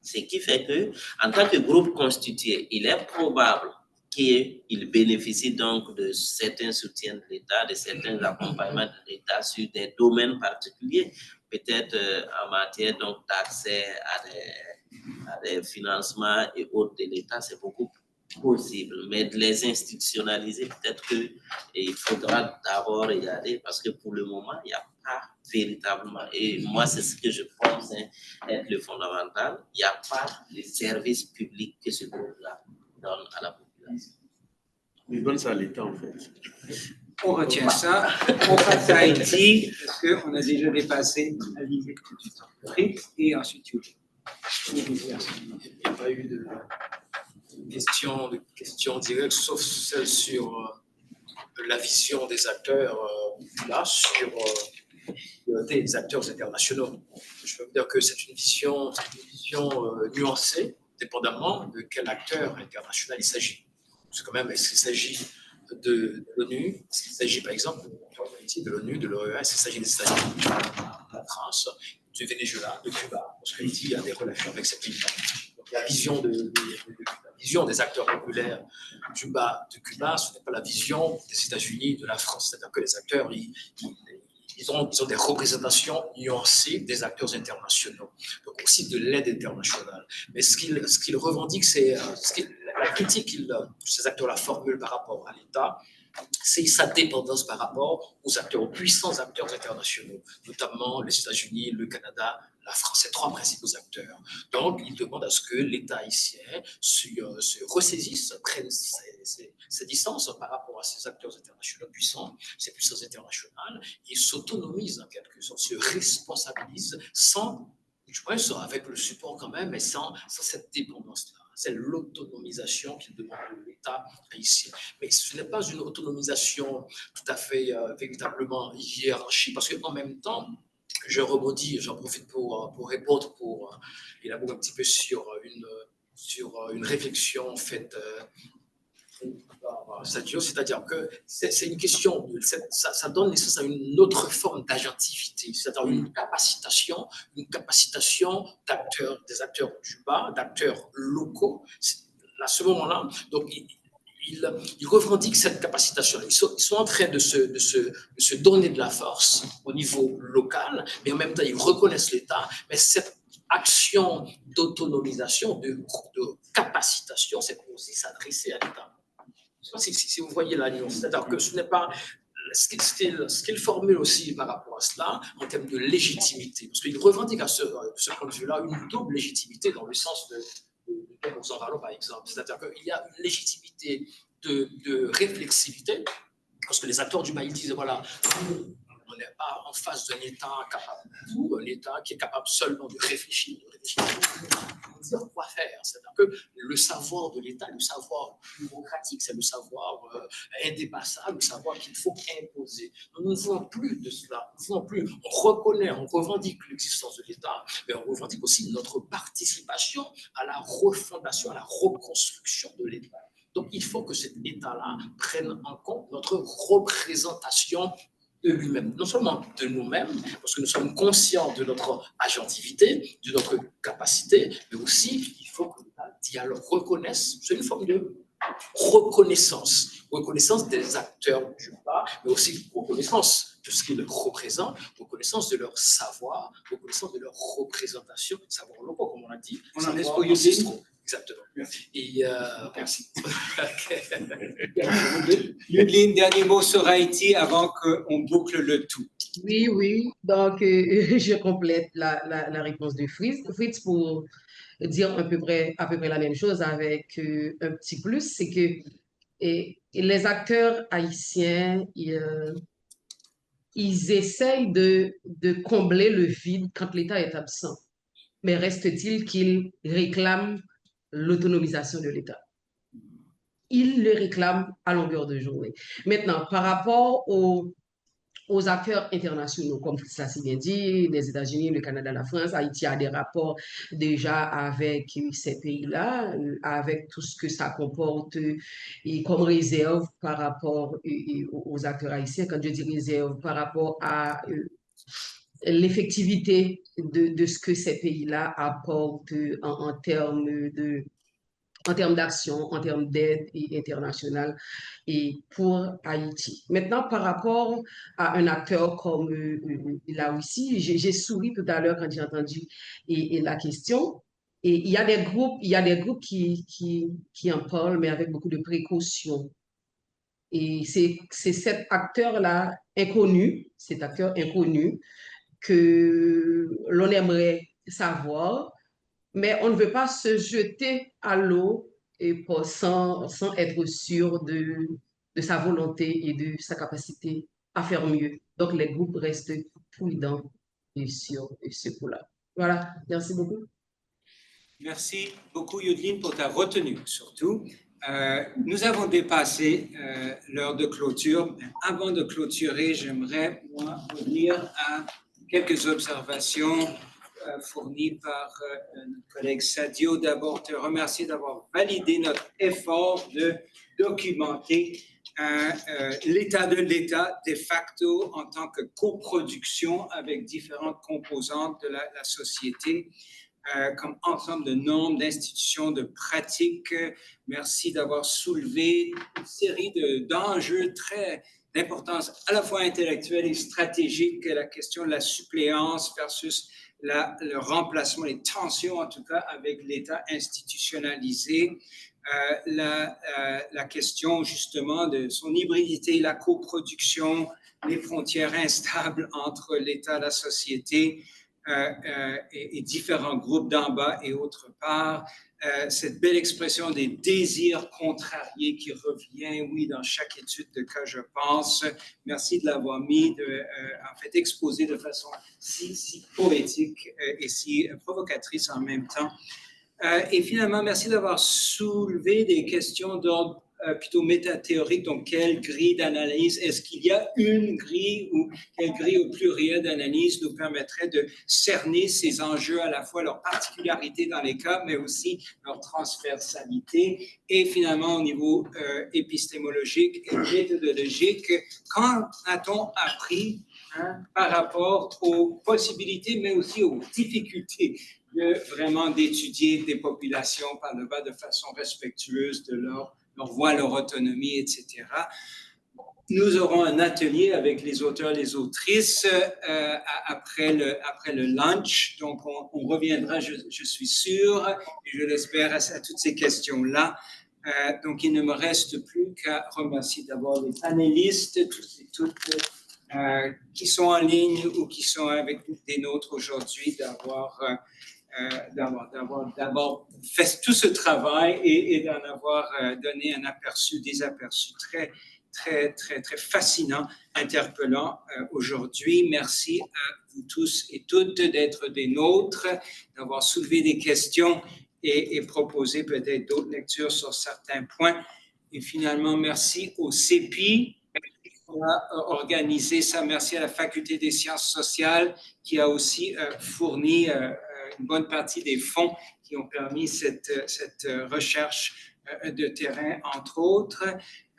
Ce qui fait que, en tant que groupe constitué, il est probable qu'il bénéficie donc de certains soutiens de l'État, de certains accompagnements de l'État sur des domaines particuliers, peut-être en matière donc d'accès à des financements et autres de l'État, c'est beaucoup possible. Mais de les institutionnaliser, peut-être qu'il faudra d'abord regarder, parce que pour le moment, il n'y a pas véritablement, et moi c'est ce que je pense être le fondamental, il n'y a pas de service public que ce groupe-là donne à la population. Il donne ça à l'État en fait. On retient ça, on passe à Haïti, parce qu'on a déjà dépassé la limite du temps. Et ensuite, il n'y a pas eu de question directe, sauf celle sur la vision des acteurs là, sur des acteurs internationaux. Je veux dire que c'est une vision nuancée, dépendamment de quel acteur international il s'agit. C'est quand même, est-ce qu'il s'agit de l'ONU, est-ce qu'il s'agit par exemple de l'ONU, de l'OEA, est-ce qu'il s'agit des États-Unis, de la France, du Venezuela, de Cuba, parce qu'Haïti a des relations avec ces pays-là. Donc la vision de Cuba vision des acteurs populaires de Cuba, ce n'est pas la vision des États-Unis, de la France. C'est-à-dire que les acteurs, ils ont des représentations nuancées des acteurs internationaux, donc aussi de l'aide internationale. Mais ce qu'ils revendiquent, c'est la critique que ces acteurs-là formulent par rapport à l'État, c'est sa dépendance par rapport aux acteurs, aux puissants acteurs internationaux, notamment les États-Unis, le Canada, la France, ces trois principaux acteurs. Donc, ils demandent à ce que l'État haïtien se ressaisisse, prenne ses distances par rapport à ces acteurs internationaux puissants, ces puissances internationales, et s'autonomise en quelque sorte, se responsabilise sans, je pense, avec le support quand même, mais sans cette dépendance-là. C'est l'autonomisation qu'il demande de l'État haïtien. Mais ce n'est pas une autonomisation tout à fait véritablement hiérarchique, parce qu'en même temps, je rebondis, j'en profite pour répondre, pour élaborer un petit peu sur une réflexion faite par Sadio, c'est-à-dire que c'est une question, ça donne naissance à une autre forme d'agentivité, c'est-à-dire une capacitation d'acteurs, des acteurs du bas, d'acteurs locaux. À ce moment-là, donc ils revendiquent cette capacitation. Ils sont en train de se donner de la force au niveau local, mais en même temps, ils reconnaissent l'État. Mais cette action d'autonomisation, de capacitation, c'est pour aussi s'adresser à l'État. Je ne sais pas si vous voyez la nuance. C'est-à-dire que ce n'est pas ce qu'il formule aussi par rapport à cela en termes de légitimité. Parce qu'il revendique à ce point de vue-là une double légitimité dans le sens de Gonzalo, par exemple. C'est-à-dire qu'il y a une légitimité de réflexivité, parce que les acteurs du Mali disent, voilà, on n'est pas en face d'un État capable de tout, un État qui est capable seulement de réfléchir, de dire quoi faire. C'est-à-dire que le savoir de l'État, le savoir bureaucratique, c'est le savoir indépassable, le savoir qu'il faut imposer. Nous ne voulons plus de cela. Nous ne voulons plus. On reconnaît, on revendique l'existence de l'État, mais on revendique aussi notre participation à la refondation, à la reconstruction de l'État. Donc, il faut que cet État-là prenne en compte notre représentation de lui-même, non seulement de nous-mêmes, parce que nous sommes conscients de notre agentivité, de notre capacité, mais aussi il faut que le dialogue reconnaisse, c'est une forme de reconnaissance des acteurs du bas, mais aussi reconnaissance de ce qu'ils représentent, reconnaissance de leur savoir, reconnaissance de leur représentation, savoir locaux, comme on l'a dit. On en est pour Yudine. Exactement. Et merci. Yudine, dernier mot sur Haïti avant qu'on boucle le tout. Oui. Donc, je complète la réponse de Fritz pour dire à peu près la même chose avec un petit plus, c'est que les acteurs haïtiens, ils essayent de combler le vide quand l'État est absent. Mais reste-t-il qu'ils réclament l'autonomisation de l'État. Ils le réclament à longueur de journée. Maintenant, par rapport aux acteurs internationaux, comme ça s'est bien dit, les États-Unis, le Canada, la France, Haïti a des rapports déjà avec ces pays-là, avec tout ce que ça comporte et comme réserve par rapport aux acteurs haïtiens. Quand je dis réserve, par rapport à l'effectivité de ce que ces pays-là apportent en termes d'action, en termes d'aide internationale et pour Haïti. Maintenant, par rapport à un acteur comme là aussi, j'ai souri tout à l'heure quand j'ai entendu la question. Et il y a des groupes qui en parlent, mais avec beaucoup de précautions. Et c'est cet acteur-là inconnu, que l'on aimerait savoir, mais on ne veut pas se jeter à l'eau sans être sûr de sa volonté et de sa capacité à faire mieux. Donc, les groupes restent prudents sur ce coup-là. Voilà, merci beaucoup. Merci beaucoup, Yudine, pour ta retenue, surtout. Nous avons dépassé l'heure de clôture. Avant de clôturer, j'aimerais, moi, revenir à quelques observations fournies par notre collègue Sadio. D'abord, te remercier d'avoir validé notre effort de documenter l'état de l'État de facto en tant que coproduction avec différentes composantes de la société. comme ensemble de nombres d'institutions, de pratiques. Merci d'avoir soulevé une série d'enjeux très d'importance à la fois intellectuelle et stratégique, la question de la suppléance versus le remplacement, les tensions en tout cas avec l'État institutionnalisé, la question justement de son hybridité, la coproduction, les frontières instables entre l'État et la société, et différents groupes d'en bas et autre part, cette belle expression des désirs contrariés qui revient, oui, dans chaque étude de cas, je pense. Merci de l'avoir mis, en fait, exposé de façon si poétique et si provocatrice en même temps. Et finalement, merci d'avoir soulevé des questions d'ordre plutôt métathéorique. Donc, quelle grille d'analyse? Est-ce qu'il y a une grille ou quelle grille au pluriel d'analyse nous permettrait de cerner ces enjeux, à la fois leur particularité dans les cas, mais aussi leur transversalité? Et finalement, au niveau épistémologique et méthodologique, qu'en a-t-on appris par rapport aux possibilités, mais aussi aux difficultés vraiment d'étudier des populations par le bas de façon respectueuse de leur voix, leur autonomie, etc. Nous aurons un atelier avec les auteurs et les autrices après le lunch. Donc, on reviendra, je suis sûr, et je l'espère, à toutes ces questions-là. Donc, il ne me reste plus qu'à remercier d'abord les panélistes, tous et toutes qui sont en ligne ou qui sont avec des nôtres aujourd'hui, d'avoir fait tout ce travail et d'en avoir donné un aperçu, des aperçus très fascinants, interpellants aujourd'hui. Merci à vous tous et toutes d'être des nôtres, d'avoir soulevé des questions et proposé peut-être d'autres lectures sur certains points. Et finalement, merci au CEPI qui a organisé ça. Merci à la Faculté des sciences sociales qui a aussi fourni une bonne partie des fonds qui ont permis cette recherche de terrain, entre autres.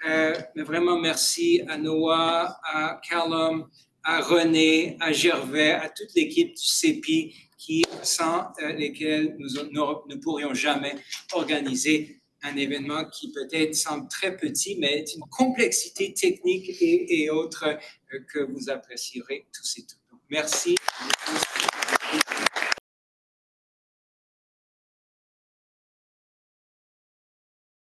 Mais vraiment, merci à Noah, à Callum, à René, à Gervais, à toute l'équipe du CEPI qui, sans lesquels nous ne pourrions jamais organiser un événement qui peut-être semble très petit, mais est une complexité technique et autres que vous apprécierez tous et toutes. Donc, merci à tous.